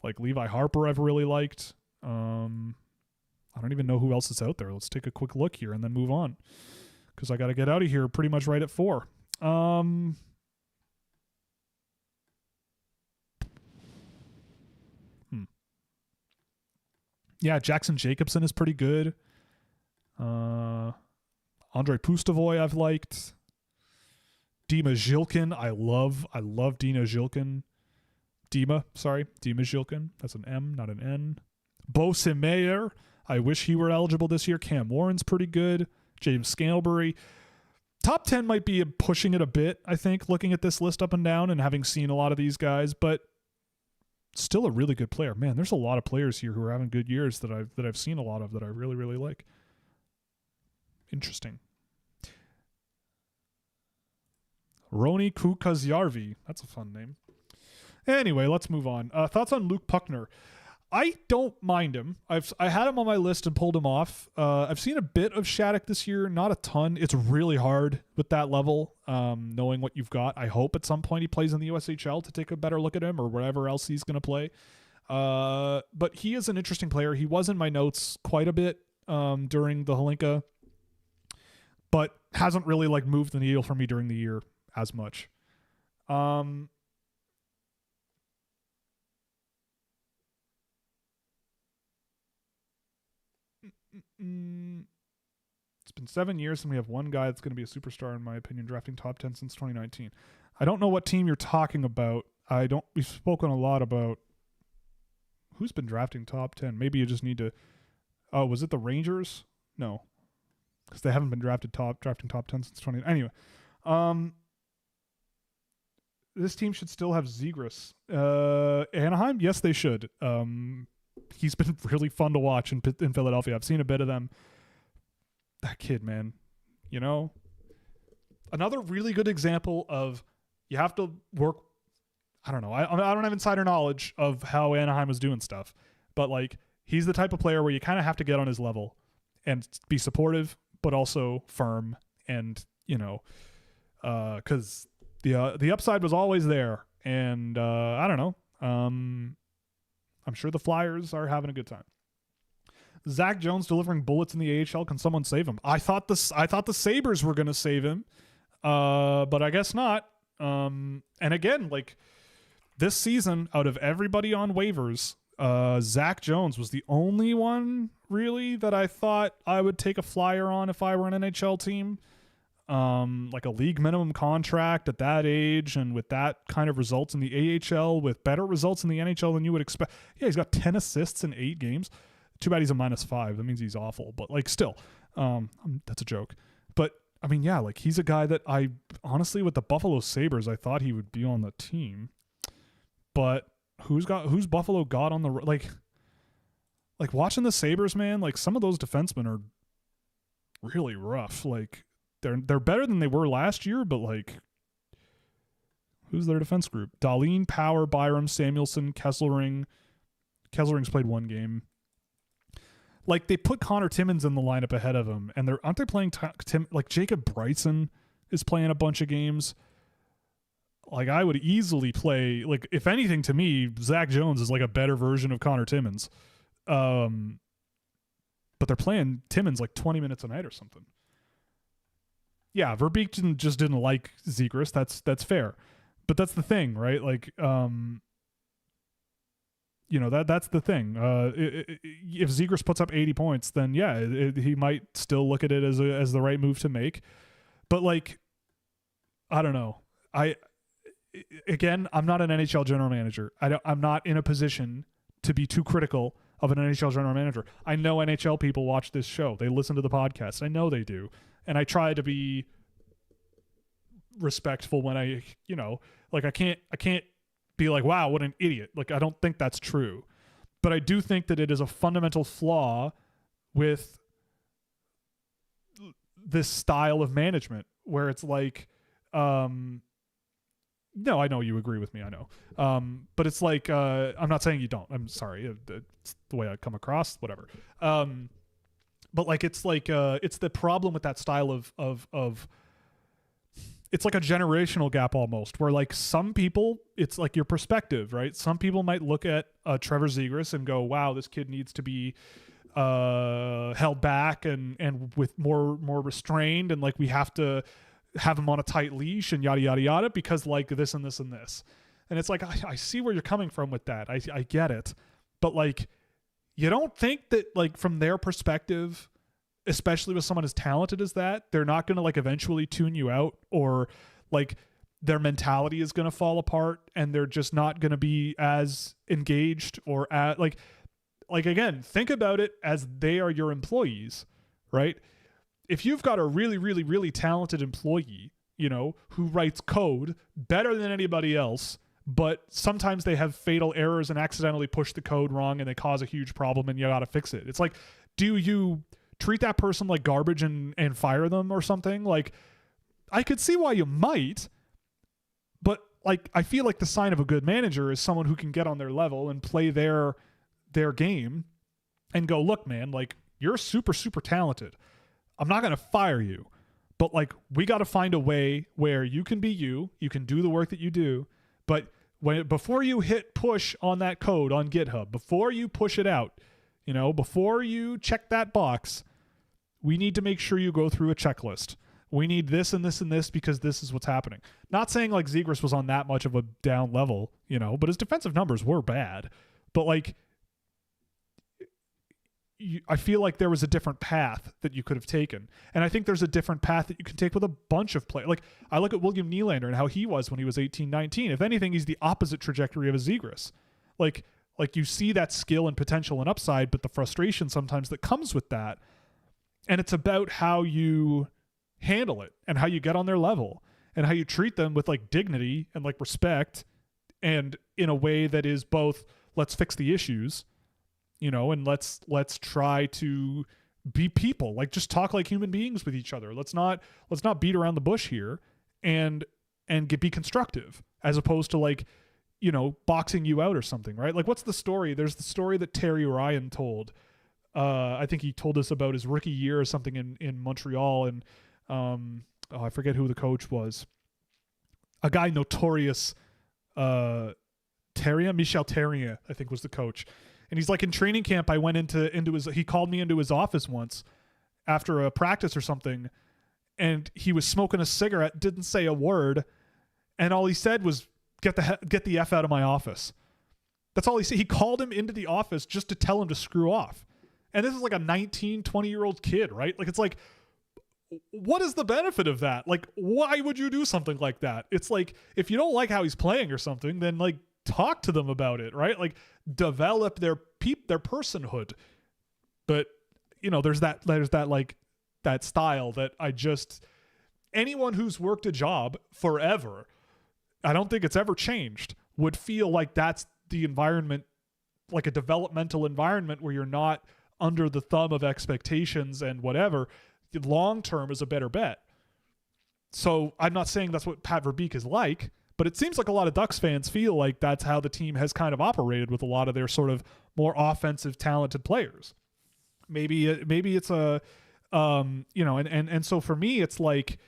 Speaker 2: Like Levi Harper I've really liked. I don't even know who else is out there. Let's take a quick look here and then move on, because I got to get out of here pretty much right at 4. Yeah, Jackson Jacobson is pretty good. Andre Pustovoy I've liked. Dima Zhilkin, I love Dima Zhilkin. Dima Zhilkin. That's an M, not an N. Bo Simeyer, I wish he were eligible this year. Cam Warren's pretty good. James Scalbury. Top 10 might be pushing it a bit, I think, looking at this list up and down and having seen a lot of these guys, but still a really good player. Man, there's a lot of players here who are having good years that I've seen a lot of that I really, really like. Interesting. Roni Kukasjärvi. That's a fun name. Anyway, let's move on. Thoughts on Luke Puckner? I don't mind him. I had him on my list and pulled him off. I've seen a bit of Shattuck this year, not a ton. It's really hard with that level, knowing what you've got. I hope at some point he plays in the USHL to take a better look at him or wherever else he's going to play. But he is an interesting player. He was in my notes quite a bit during the Holinka, but hasn't really like moved the needle for me during the year as much. It's been 7 years and we have one guy that's going to be a superstar, in my opinion, drafting top 10 since 2019. I don't know what team you're talking about. We've spoken a lot about who's been drafting top 10. Maybe you just need to, was it the Rangers? No, because they haven't been drafting top 10 since 20. Anyway, this team should still have Zegras. Anaheim? Yes, they should. He's been really fun to watch in Philadelphia. I've seen a bit of them. That kid, man, you know, another really good example of you have to work. I don't know. I don't have insider knowledge of how Anaheim was doing stuff, but like he's the type of player where you kind of have to get on his level and be supportive, but also firm. And, you know, because the upside was always there. And I don't know. I'm sure the Flyers are having a good time. Zach Jones delivering bullets in the AHL. Can someone save him? I thought the Sabres were going to save him, but I guess not. And again, like this season, out of everybody on waivers, Zach Jones was the only one really that I thought I would take a flyer on if I were an NHL team. Like a league minimum contract at that age and with that kind of results in the AHL with better results in the NHL than you would expect. Yeah, he's got 10 assists in 8 games. Too bad he's a -5. That means he's awful, but like still, that's a joke. But I mean, yeah, like he's a guy that I honestly with the Buffalo Sabres, I thought he would be on the team, but who's Buffalo got on the, like watching the Sabres, man, like some of those defensemen are really rough. Like they're better than they were last year, but like who's their defense group? Dahlin, Power, Byram, Samuelson, Kesselring. Kesselring's played 1 game. Like they put Connor Timmins in the lineup ahead of him, and aren't they playing like Jacob Bryson is playing a bunch of games. Like I would easily play, like if anything to me, Zach Jones is like a better version of Connor Timmins. but they're playing Timmins like 20 minutes a night or something. Yeah, Verbeek just didn't like Zegras. That's fair. But that's the thing, right? Like, that's the thing. If Zegras puts up 80 points, then yeah, he might still look at it as the right move to make. But like, I don't know. I'm not an NHL general manager. I'm not in a position to be too critical of an NHL general manager. I know NHL people watch this show. They listen to the podcast. I know they do. And I try to be respectful when I can't be like, wow, what an idiot. Like, I don't think that's true. But I do think that it is a fundamental flaw with this style of management where it's like, no, I know you agree with me. I know. But it's like, I'm not saying you don't. I'm sorry. It's the way I come across, whatever. But like, it's the problem with that style of it's like a generational gap almost, where like some people, it's like your perspective, right? Some people might look at Trevor Zegras and go, wow, this kid needs to be held back and with more restrained, and like we have to have him on a tight leash and yada yada yada because like this and this and this. And it's like, I see where you're coming from with that. I get it. But like, you don't think that like from their perspective, especially with someone as talented as that, they're not going to like eventually tune you out, or like their mentality is going to fall apart and they're just not going to be as engaged or like again, think about it as they are your employees, right? If you've got a really, really, really talented employee, who writes code better than anybody else, but sometimes they have fatal errors and accidentally push the code wrong and they cause a huge problem and you got to fix it. It's like, do you treat that person like garbage and fire them or something? Like, I could see why you might, but like, I feel like the sign of a good manager is someone who can get on their level and play their game and go, look, man, like, you're super, super talented. I'm not going to fire you, but like, we got to find a way where you can be you can do the work that you do. But before you hit push on that code on GitHub, before you push it out, before you check that box, we need to make sure you go through a checklist. We need this and this and this because this is what's happening. Not saying like Zegras was on that much of a down level, but his defensive numbers were bad. But like, I feel like there was a different path that you could have taken. And I think there's a different path that you can take with a bunch of players. Like, I look at William Nylander and how he was when he was 18, 19. If anything, he's the opposite trajectory of a Zegras. Like you see that skill and potential and upside, but the frustration sometimes that comes with that. And it's about how you handle it and how you get on their level and how you treat them with like dignity and like respect, and in a way that is both, let's fix the issues, and let's try to be people, like just talk like human beings with each other. Let's not beat around the bush here and be constructive, as opposed to like, boxing you out or something, right? Like, what's the story? There's the story that Terry Ryan told. I think he told us about his rookie year or something in Montreal, and I forget who the coach was. A guy notorious, Michel Therrien, I think, was the coach. And he's like, in training camp, I went into he called me into his office once after a practice or something, and he was smoking a cigarette, didn't say a word, and all he said was, get the F out of my office. That's all he said. He called him into the office just to tell him to screw off. And this is like a 19, 20-year-old kid, right? Like, it's like, what is the benefit of that? Like, why would you do something like that? It's like, if you don't like how he's playing or something, then like, talk to them about it, right? Like, develop their personhood. But there's that like that style that anyone who's worked a job forever, I don't think it's ever changed, would feel like that's the environment, like a developmental environment where you're not under the thumb of expectations and whatever. Long term is a better bet. So I'm not saying that's what Pat Verbeek is like, but it seems like a lot of Ducks fans feel like that's how the team has kind of operated with a lot of their sort of more offensive, talented players. Maybe it's a, and so for me, it's like,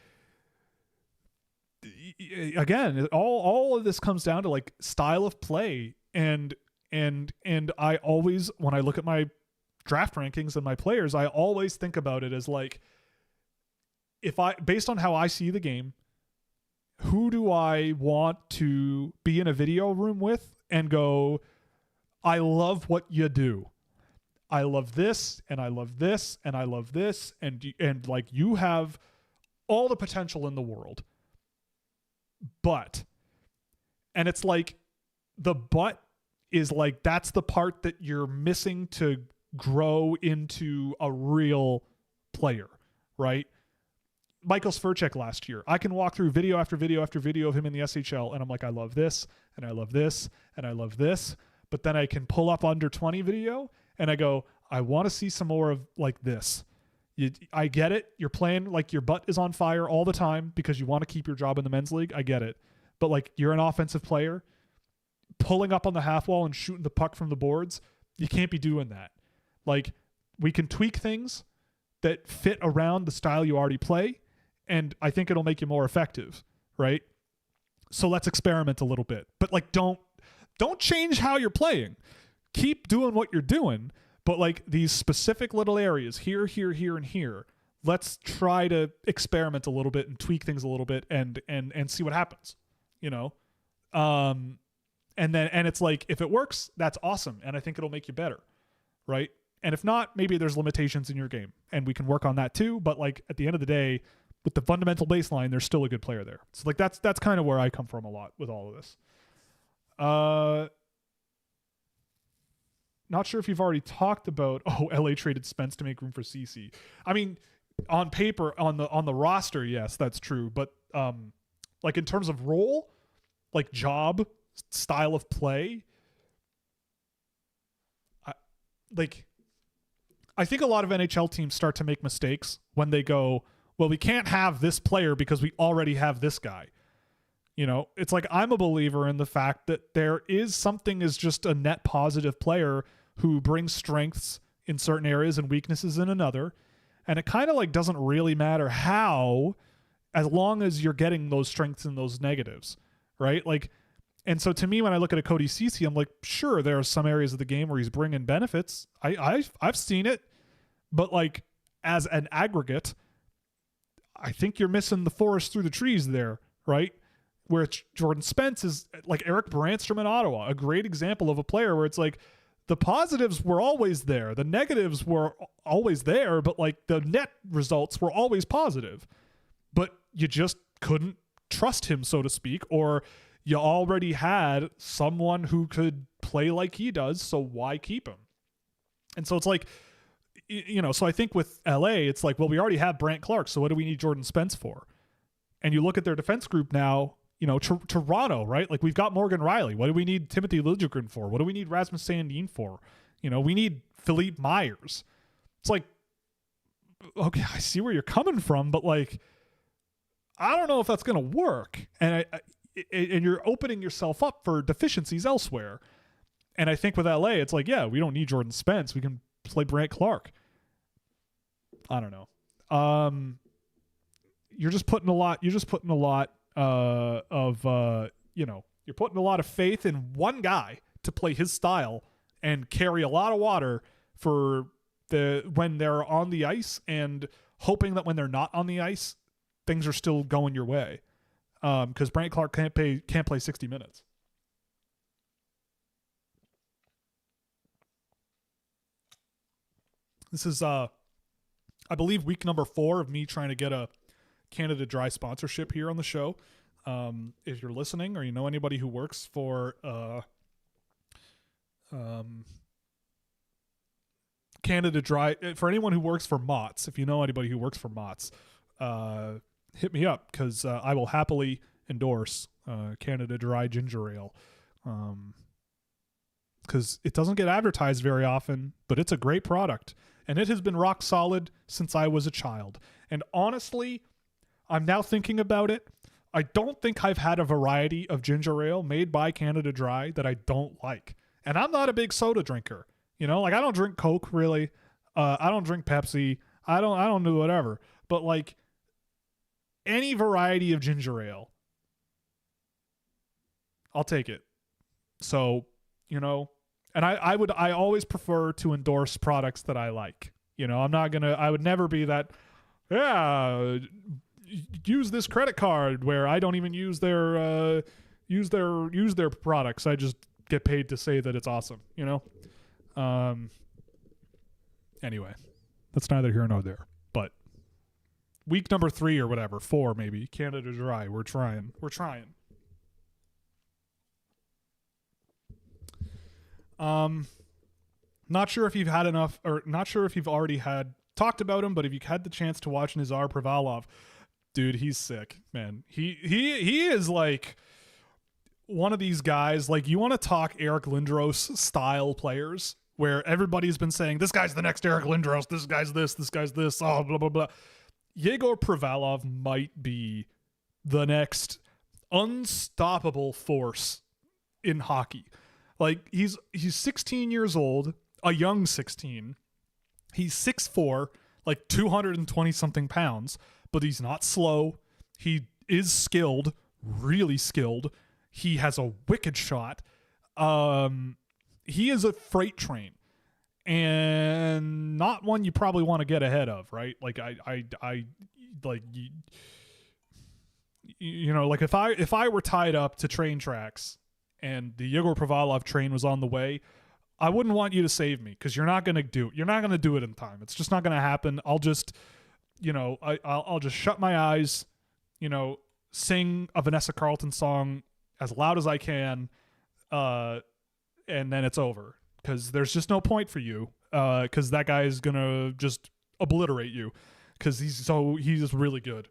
Speaker 2: again, all of this comes down to like style of play, and I always, when I look at my draft rankings and my players, I always think about it as like, based on how I see the game, who do I want to be in a video room with and go, I love what you do. I love this, and I love this, and I love this, and like, you have all the potential in the world. And it's like, the but is like, that's the part that you're missing to grow into a real player, right? Michael Sverchek last year, I can walk through video after video after video of him in the SHL, and I'm like, I love this, and I love this, and I love this. But then I can pull up under 20 video, and I go, I want to see some more of like this. I get it. You're playing like your butt is on fire all the time because you want to keep your job in the men's league. I get it. But like, you're an offensive player, pulling up on the half wall and shooting the puck from the boards. You can't be doing that. Like, we can tweak things that fit around the style you already play, and I think it'll make you more effective, right? So let's experiment a little bit. But like, don't change how you're playing. Keep doing what you're doing, but like, these specific little areas here, and here, let's try to experiment a little bit and tweak things a little bit and see what happens, you know? And it's like, if it works, that's awesome. And I think it'll make you better, right? And if not, maybe there's limitations in your game and we can work on that too. But like, at the end of the day, with the fundamental baseline, there's still a good player there. So like, that's kind of where I come from a lot with all of this. Not sure if you've already talked about, LA traded Spence to make room for CC. I mean, on paper, on the roster, yes, that's true. But like, in terms of role, like job, style of play, I think a lot of NHL teams start to make mistakes when they go, well, we can't have this player because we already have this guy. You know, it's like, I'm a believer in the fact that there is something as just a net positive player who brings strengths in certain areas and weaknesses in another. And it kind of like doesn't really matter how, as long as you're getting those strengths and those negatives, right? Like, and so to me, when I look at a Cody Ceci, I'm like, sure, there are some areas of the game where he's bringing benefits. I've seen it, but like, as an aggregate, I think you're missing the forest through the trees there, right? Where Jordan Spence is like Eric Brandstrom in Ottawa, a great example of a player where it's like, the positives were always there, the negatives were always there, but like, the net results were always positive. But you just couldn't trust him, so to speak, or you already had someone who could play like he does, so why keep him? And so it's like, you know, so I think with LA, it's like, well, we already have Brant Clark, so what do we need Jordan Spence for? And you look at their defense group now, you know, Toronto, right? Like, we've got Morgan Riley. What do we need Timothy Liljegren for? What do we need Rasmus Sandin for? You know, we need Philippe Myers. It's like, okay, I see where you're coming from, but like, I don't know if that's going to work. And and you're opening yourself up for deficiencies elsewhere. And I think with LA, it's like, yeah, we don't need Jordan Spence. We can play Brant Clark. I don't know. You're just putting a lot of you know, you're putting a lot of faith in one guy to play his style and carry a lot of water for when they're on the ice, and hoping that when they're not on the ice, things are still going your way. Because Brant Clark can't play 60 minutes. This is I believe week number 4 of me trying to get a Canada Dry sponsorship here on the show. If you're listening, or you know anybody who works for Canada Dry, for anyone who works for Mott's, if you know anybody who works for Mott's, hit me up, because I will happily endorse Canada Dry ginger ale, because it doesn't get advertised very often, but it's a great product, and it has been rock solid since I was a child. And honestly, I'm now thinking about it, I don't think I've had a variety of ginger ale made by Canada Dry that I don't like. And I'm not a big soda drinker. You know, like, I don't drink Coke really. I don't drink Pepsi. I don't do whatever. But like, any variety of ginger ale, I'll take it. So, you know, And I always prefer to endorse products that I like. I would never be that, yeah, use this credit card where I don't even use their products. I just get paid to say that it's awesome, Anyway, that's neither here nor there. But week number 3 or whatever, 4 maybe, Canada Dry. We're trying. Not sure if you've had enough, or not sure if you've already had talked about him, but if you had the chance to watch Nazar Pravalov, dude, he's sick, man. He is like one of these guys, like, you want to talk Eric Lindros style players where everybody's been saying, this guy's the next Eric Lindros, this guy's this, oh, blah, blah, blah. Yegor Pravalov might be the next unstoppable force in hockey. Like, he's 16 years old, a young 16. He's 6'4", like 220 something pounds, but he's not slow. He is skilled, really skilled. He has a wicked shot. He is a freight train, and not one you probably want to get ahead of, right? Like, I like, like if I were tied up to train tracks and the Yegor Pravalov train was on the way, I wouldn't want you to save me, because you're not going to do it. You're not going to do it in time. It's just not going to happen. I'll just, I'll just shut my eyes, sing a Vanessa Carlton song as loud as I can, and then it's over, because there's just no point for you, because that guy is going to just obliterate you, because he's really good.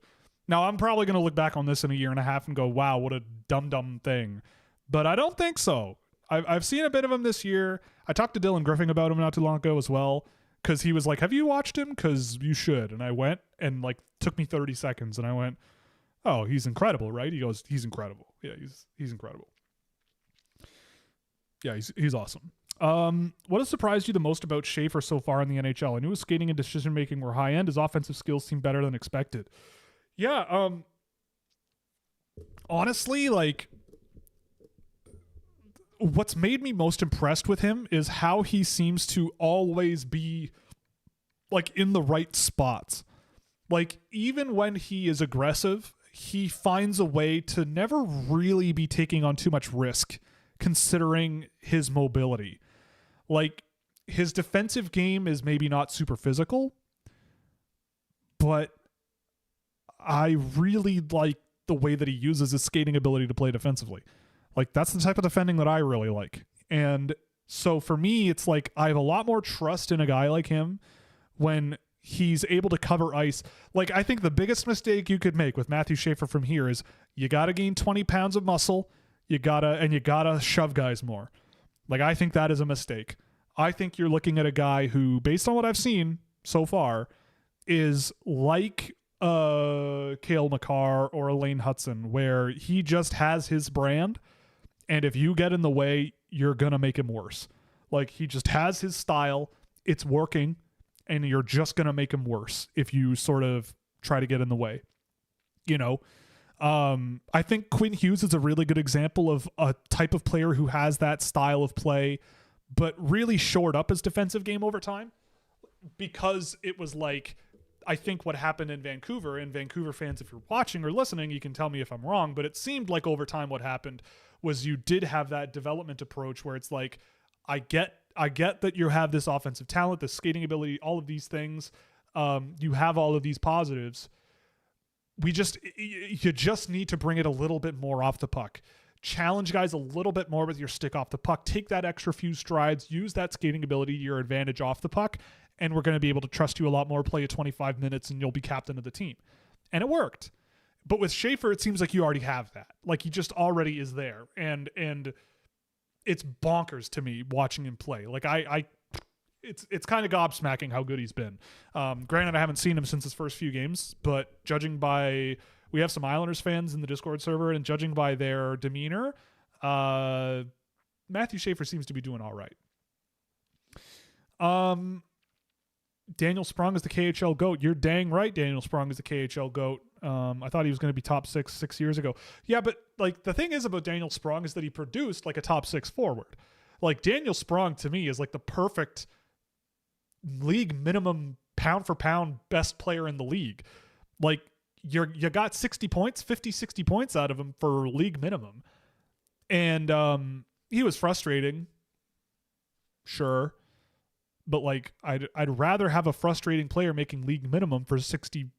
Speaker 2: Now, I'm probably going to look back on this in a year and a half and go, wow, what a dumb thing. But I don't think so. I've seen a bit of him this year. I talked to Dylan Griffin about him not too long ago as well, because he was like, have you watched him? Because you should. And I went, and like took me 30 seconds, and I went, oh, he's incredible, right? He goes, he's incredible. Yeah, he's incredible. Yeah, he's awesome. What has surprised you the most about Schaefer so far in the NHL? I knew his skating and decision making were high end. His offensive skills seem better than expected. Yeah, honestly, like, what's made me most impressed with him is how he seems to always be, like, in the right spots. Like, even when he is aggressive, he finds a way to never really be taking on too much risk, considering his mobility. Like, his defensive game is maybe not super physical, but I really like the way that he uses his skating ability to play defensively. Like, that's the type of defending that I really like. And so for me, it's like I have a lot more trust in a guy like him when he's able to cover ice. Like, I think the biggest mistake you could make with Matthew Schaefer from here is you got to gain 20 pounds of muscle. You gotta shove guys more. Like, I think that is a mistake. I think you're looking at a guy who, based on what I've seen so far, is like Cale Makar or Elaine Hudson, where he just has his brand, and if you get in the way, you're gonna make him worse. Like, he just has his style, it's working, and you're just gonna make him worse if you sort of try to get in the way. I think Quinn Hughes is a really good example of a type of player who has that style of play, but really shored up his defensive game over time, because it was like, I think what happened in Vancouver, and Vancouver fans, if you're watching or listening, you can tell me if I'm wrong, but it seemed like over time what happened was you did have that development approach where it's like, I get that you have this offensive talent, this skating ability, all of these things. You have all of these positives. You just need to bring it a little bit more off the puck. Challenge guys a little bit more with your stick off the puck. Take that extra few strides. Use that skating ability to your advantage off the puck, and we're going to be able to trust you a lot more. Play you 25 minutes, and you'll be captain of the team. And it worked. But with Schaefer, it seems like you already have that. Like, he just already is there. And it's bonkers to me watching him play. Like, it's kind of gobsmacking how good he's been. Granted, I haven't seen him since his first few games, but judging by, we have some Islanders fans in the Discord server, and judging by their demeanor, Matthew Schaefer seems to be doing all right. Daniel Sprong is the KHL GOAT. You're dang right, Daniel Sprong is the KHL GOAT. I thought he was going to be top 6 years ago. Yeah, but like, the thing is about Daniel Sprong is that he produced like a top 6 forward. Like Daniel Sprong to me is like the perfect league minimum pound for pound best player in the league. Like you got 60 points, 50, 60 points out of him for league minimum. And he was frustrating. Sure. But like I'd rather have a frustrating player making league minimum for 60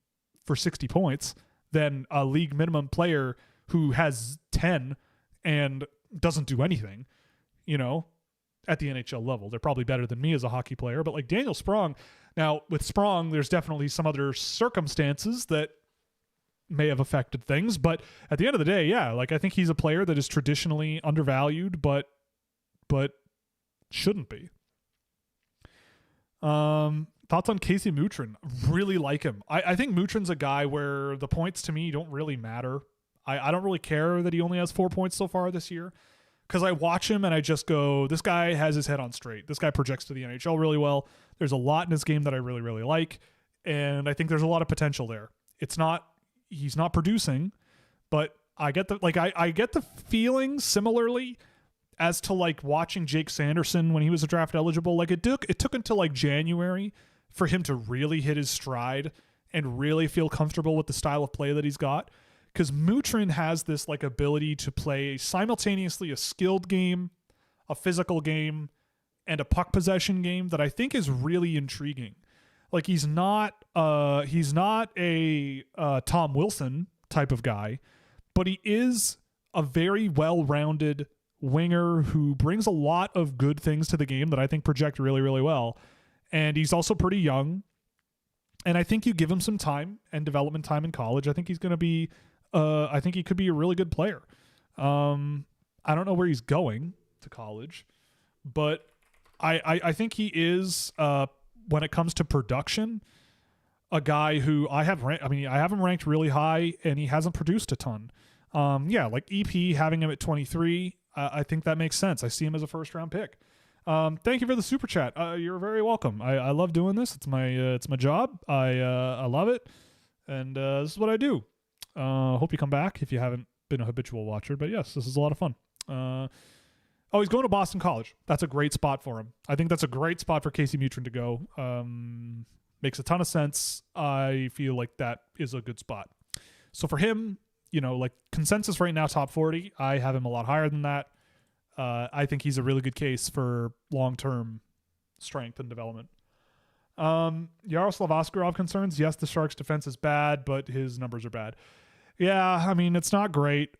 Speaker 2: points than a league minimum player who has 10 and doesn't do anything, at the NHL level. They're probably better than me as a hockey player, but like Daniel Sprong, now with Sprong, there's definitely some other circumstances that may have affected things, but at the end of the day, yeah, like I think he's a player that is traditionally undervalued, but shouldn't be. Thoughts on Casey Mutrin? Really like him. I think Mutrin's a guy where the points to me don't really matter. I don't really care that he only has 4 points so far this year, because I watch him and I just go, this guy has his head on straight. This guy projects to the NHL really well. There's a lot in his game that I really, really like, and I think there's a lot of potential there. He's not producing, but I get the feeling similarly as to like watching Jake Sanderson when he was a draft eligible. Like it took until like January for him to really hit his stride and really feel comfortable with the style of play that he's got. Because Mutrin has this like ability to play simultaneously a skilled game, a physical game, and a puck possession game that I think is really intriguing. Like he's not a Tom Wilson type of guy, but he is a very well-rounded winger who brings a lot of good things to the game that I think project really, really well. And he's also pretty young. And I think you give him some time and development time in college, I think he's going to be, I think he could be a really good player. I don't know where he's going to college, but I think he is, when it comes to production, a guy who I have him ranked really high, and he hasn't produced a ton. Like EP having him at 23, I think that makes sense. I see him as a first round pick. Thank you for the super chat. You're very welcome. I love doing this. It's my job. I love it, and this is what I do. Hope you come back if you haven't been a habitual watcher. But yes, this is a lot of fun. He's going to Boston College. That's a great spot for him. I think that's a great spot for Casey Mutrin to go. Makes a ton of sense. I feel like that is a good spot. So for him, like consensus right now, top 40. I have him a lot higher than that. I think he's a really good case for long-term strength and development. Yaroslav Askarov concerns. Yes, the Sharks' defense is bad, but his numbers are bad. Yeah, I mean, it's not great.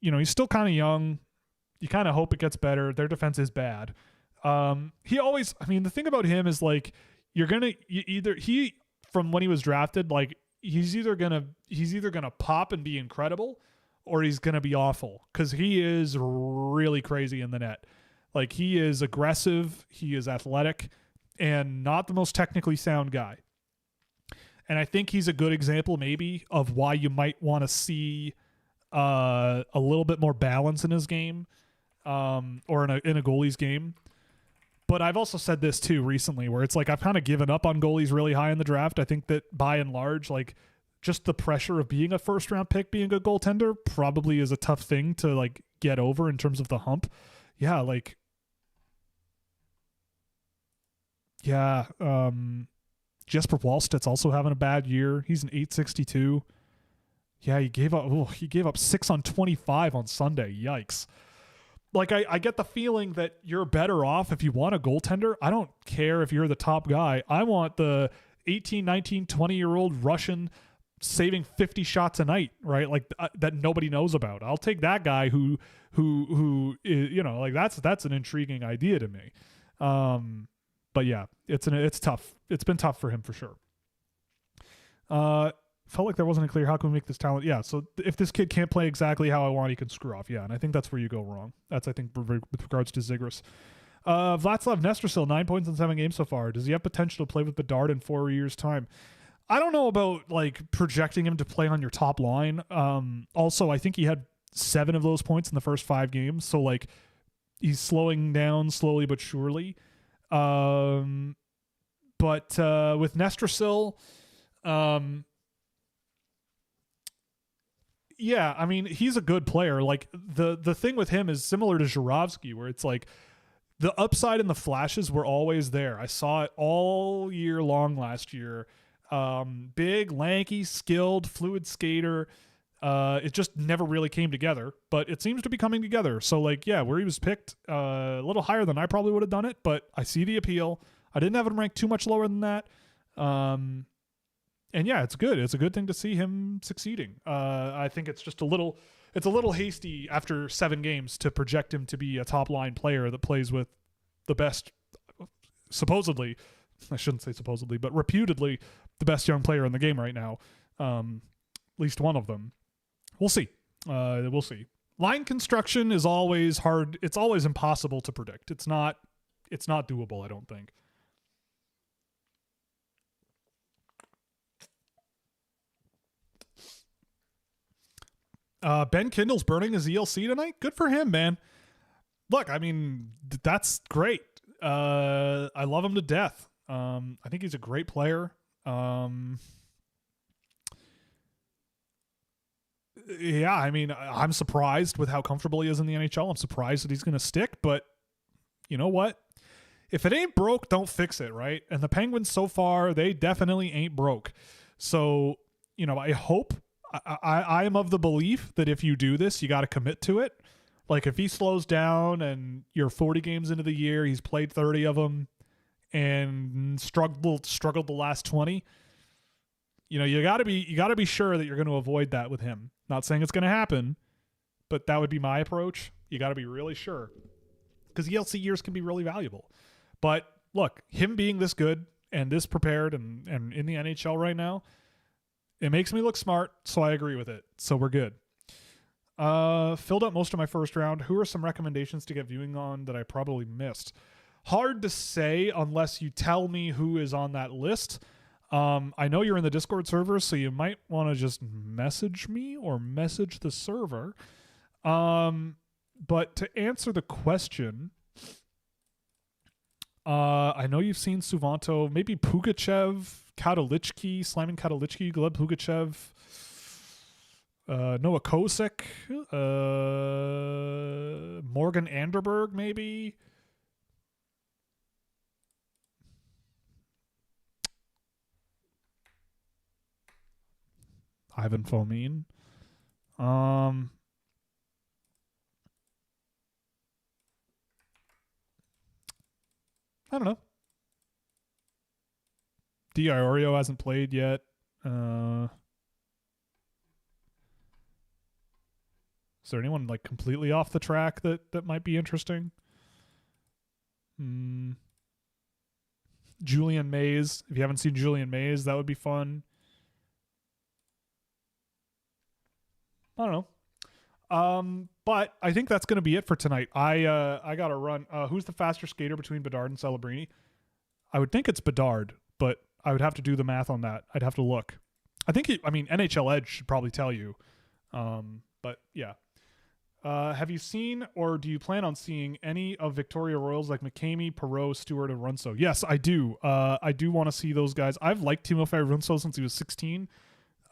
Speaker 2: He's still kind of young. You kind of hope it gets better. Their defense is bad. The thing about him is like, from when he was drafted, like he's either gonna pop and be incredible, or he's gonna be awful, because he is really crazy in the net. Like he is aggressive, he is athletic, and not the most technically sound guy. And I think he's a good example maybe of why you might want to see a little bit more balance in his game, or in a goalie's game. But I've also said this too recently, where it's like I've kind of given up on goalies really high in the draft. I think that by and large, like just the pressure of being a first round pick, being a goaltender, probably is a tough thing to like get over in terms of the hump. Yeah, like Jesper Wallstedt's also having a bad year. He's an 862. Yeah, he gave up 6 on 25 on Sunday. Yikes. Like, I get the feeling that you're better off if you want a goaltender. I don't care if you're the top guy. I want the 18, 19, 20-year-old Russian saving 50 shots a night, right? Like, that nobody knows about. I'll take that guy who like, that's an intriguing idea to me. But yeah, it's tough. It's been tough for him for sure. Felt like there wasn't a clear how can we make this talent. Yeah, so if this kid can't play exactly how I want, he can screw off. Yeah, and I think that's where you go wrong. That's, I think, with regards to Zigris. Vladislav Nestrasil, 9 points in 7 games so far. Does he have potential to play with Bedard in 4 years' time? I don't know about like projecting him to play on your top line. Also, I think he had 7 of those points in the first 5 games. So like he's slowing down slowly but surely. But with Nestrasil, yeah, I mean, he's a good player. Like the thing with him is similar to Zhuravsky, where it's like the upside and the flashes were always there. I saw it all year long last year. Big, lanky, skilled, fluid skater. It just never really came together, but it seems to be coming together. So, like, yeah, where he was picked, a little higher than I probably would have done it, but I see the appeal. I didn't have him ranked too much lower than that. And yeah, it's good. It's a good thing to see him succeeding. I think it's just a little hasty after 7 games to project him to be a top line player that plays with the best, supposedly, I shouldn't say supposedly, but reputedly the best young player in the game right now. At least one of them. We'll see. We'll see. Line construction is always hard. It's always impossible to predict. It's not doable, I don't think. Ben Kindle's burning his ELC tonight. Good for him, man. Look, I mean, that's great. I love him to death. I think he's a great player. Yeah, I mean, I'm surprised with how comfortable he is in the NHL. I'm surprised that he's going to stick, but you know what? If it ain't broke, don't fix it, right? And the Penguins so far, they definitely ain't broke. So, you know, I hope, I am of the belief that if you do this, you got to commit to it. Like if he slows down and you're 40 games into the year, he's played 30 of them and struggled the last 20, you know, you got to be sure that you're going to avoid that with him. Not saying it's going to happen, but that would be my approach. You got to be really sure because ELC years can be really valuable. But look, him being this good and this prepared and in the NHL right now, it makes me look smart, so I agree with it. So we're good. Filled up most of my first round. Who are some recommendations to get viewing on that I probably missed? Hard to say unless you tell me who is on that list. I know you're in the Discord server, so you might want to just message me or message the server. But to answer the question, I know you've seen Suvanto, maybe Pugachev, Katolichki, Slamming Katolichki, Gleb Pugachev, Noah Kosick, Morgan Anderberg, maybe. Ivan Fomin. I don't know. D. Iorio hasn't played yet. Is there anyone like completely off the track that might be interesting? Julian Mays. If you haven't seen Julian Mays, that would be fun. I don't know. But I think that's going to be it for tonight. I got to run. Who's the faster skater between Bedard and Celebrini? I would think it's Bedard, but I would have to do the math on that. I'd have to look. I think NHL Edge should probably tell you. But yeah. Have you seen or do you plan on seeing any of Victoria Royals like McCamey, Perreault, Stewart, and Runso? Yes, I do. I do want to see those guys. I've liked Timofey Runso since he was 16.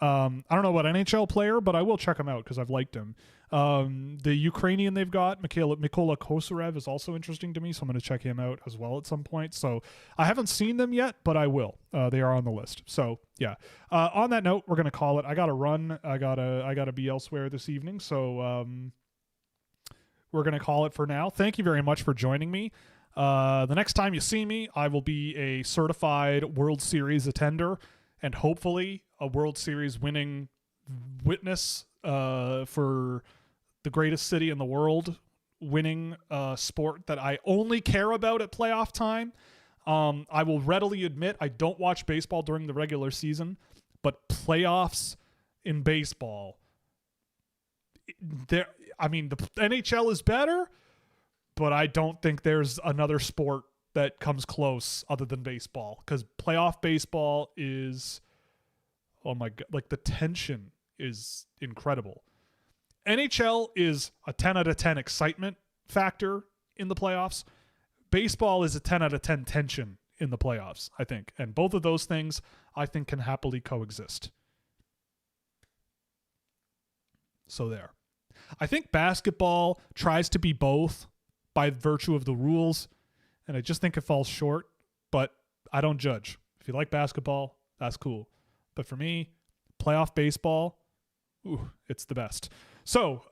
Speaker 2: I don't know about NHL player, but I will check him out because I've liked him. The Ukrainian they've got, Mykola Kosarev, is also interesting to me, so I'm going to check him out as well at some point. So I haven't seen them yet, but I will. They are on the list. So yeah. On that note, we're going to call it. I got to run. I gotta be elsewhere this evening. So we're going to call it for now. Thank you very much for joining me. The next time you see me, I will be a certified World Series attender and hopefully a World Series winning witness for the greatest city in the world, winning a sport that I only care about at playoff time. I will readily admit I don't watch baseball during the regular season, but playoffs in baseball, the NHL is better, but I don't think there's another sport that comes close other than baseball, because playoff baseball is, oh my God, like the tension is incredible. NHL is a 10 out of 10 excitement factor in the playoffs. Baseball is a 10 out of 10 tension in the playoffs, I think. And both of those things, I think, can happily coexist. So there. I think basketball tries to be both by virtue of the rules. and I just think it falls short, but I don't judge. If you like basketball, that's cool. But for me, playoff baseball, ooh, it's the best. So,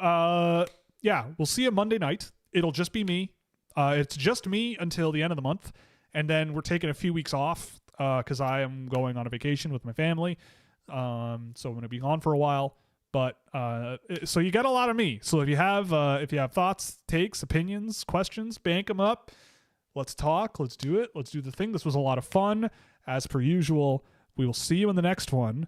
Speaker 2: yeah, we'll see you Monday night. It'll just be me. It's just me until the end of the month, and then we're taking a few weeks off because I am going on a vacation with my family. So I'm going to be gone for a while. But so you got a lot of me. So if you have thoughts, takes, opinions, questions, bank them up. Let's talk. Let's do it. Let's do the thing. This was a lot of fun. As per usual, we will see you in the next one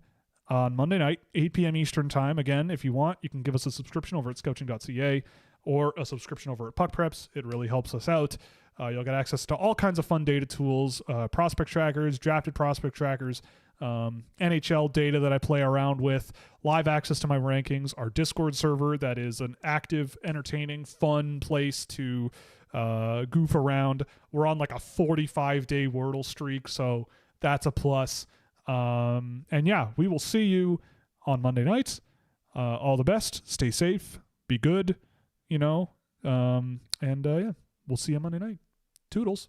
Speaker 2: on Monday night, 8 p.m. Eastern time. Again, if you want, you can give us a subscription over at scouching.ca or a subscription over at Puck Preps. It really helps us out. You'll get access to all kinds of fun data tools, prospect trackers, drafted prospect trackers, NHL data that I play around with, live access to my rankings, our Discord server that is an active, entertaining, fun place to goof around. We're on like a 45-day Wordle streak, so that's a plus. And yeah, we will see you on Monday night. All the best. Stay safe. Be good. Yeah, we'll see you Monday night. Toodles.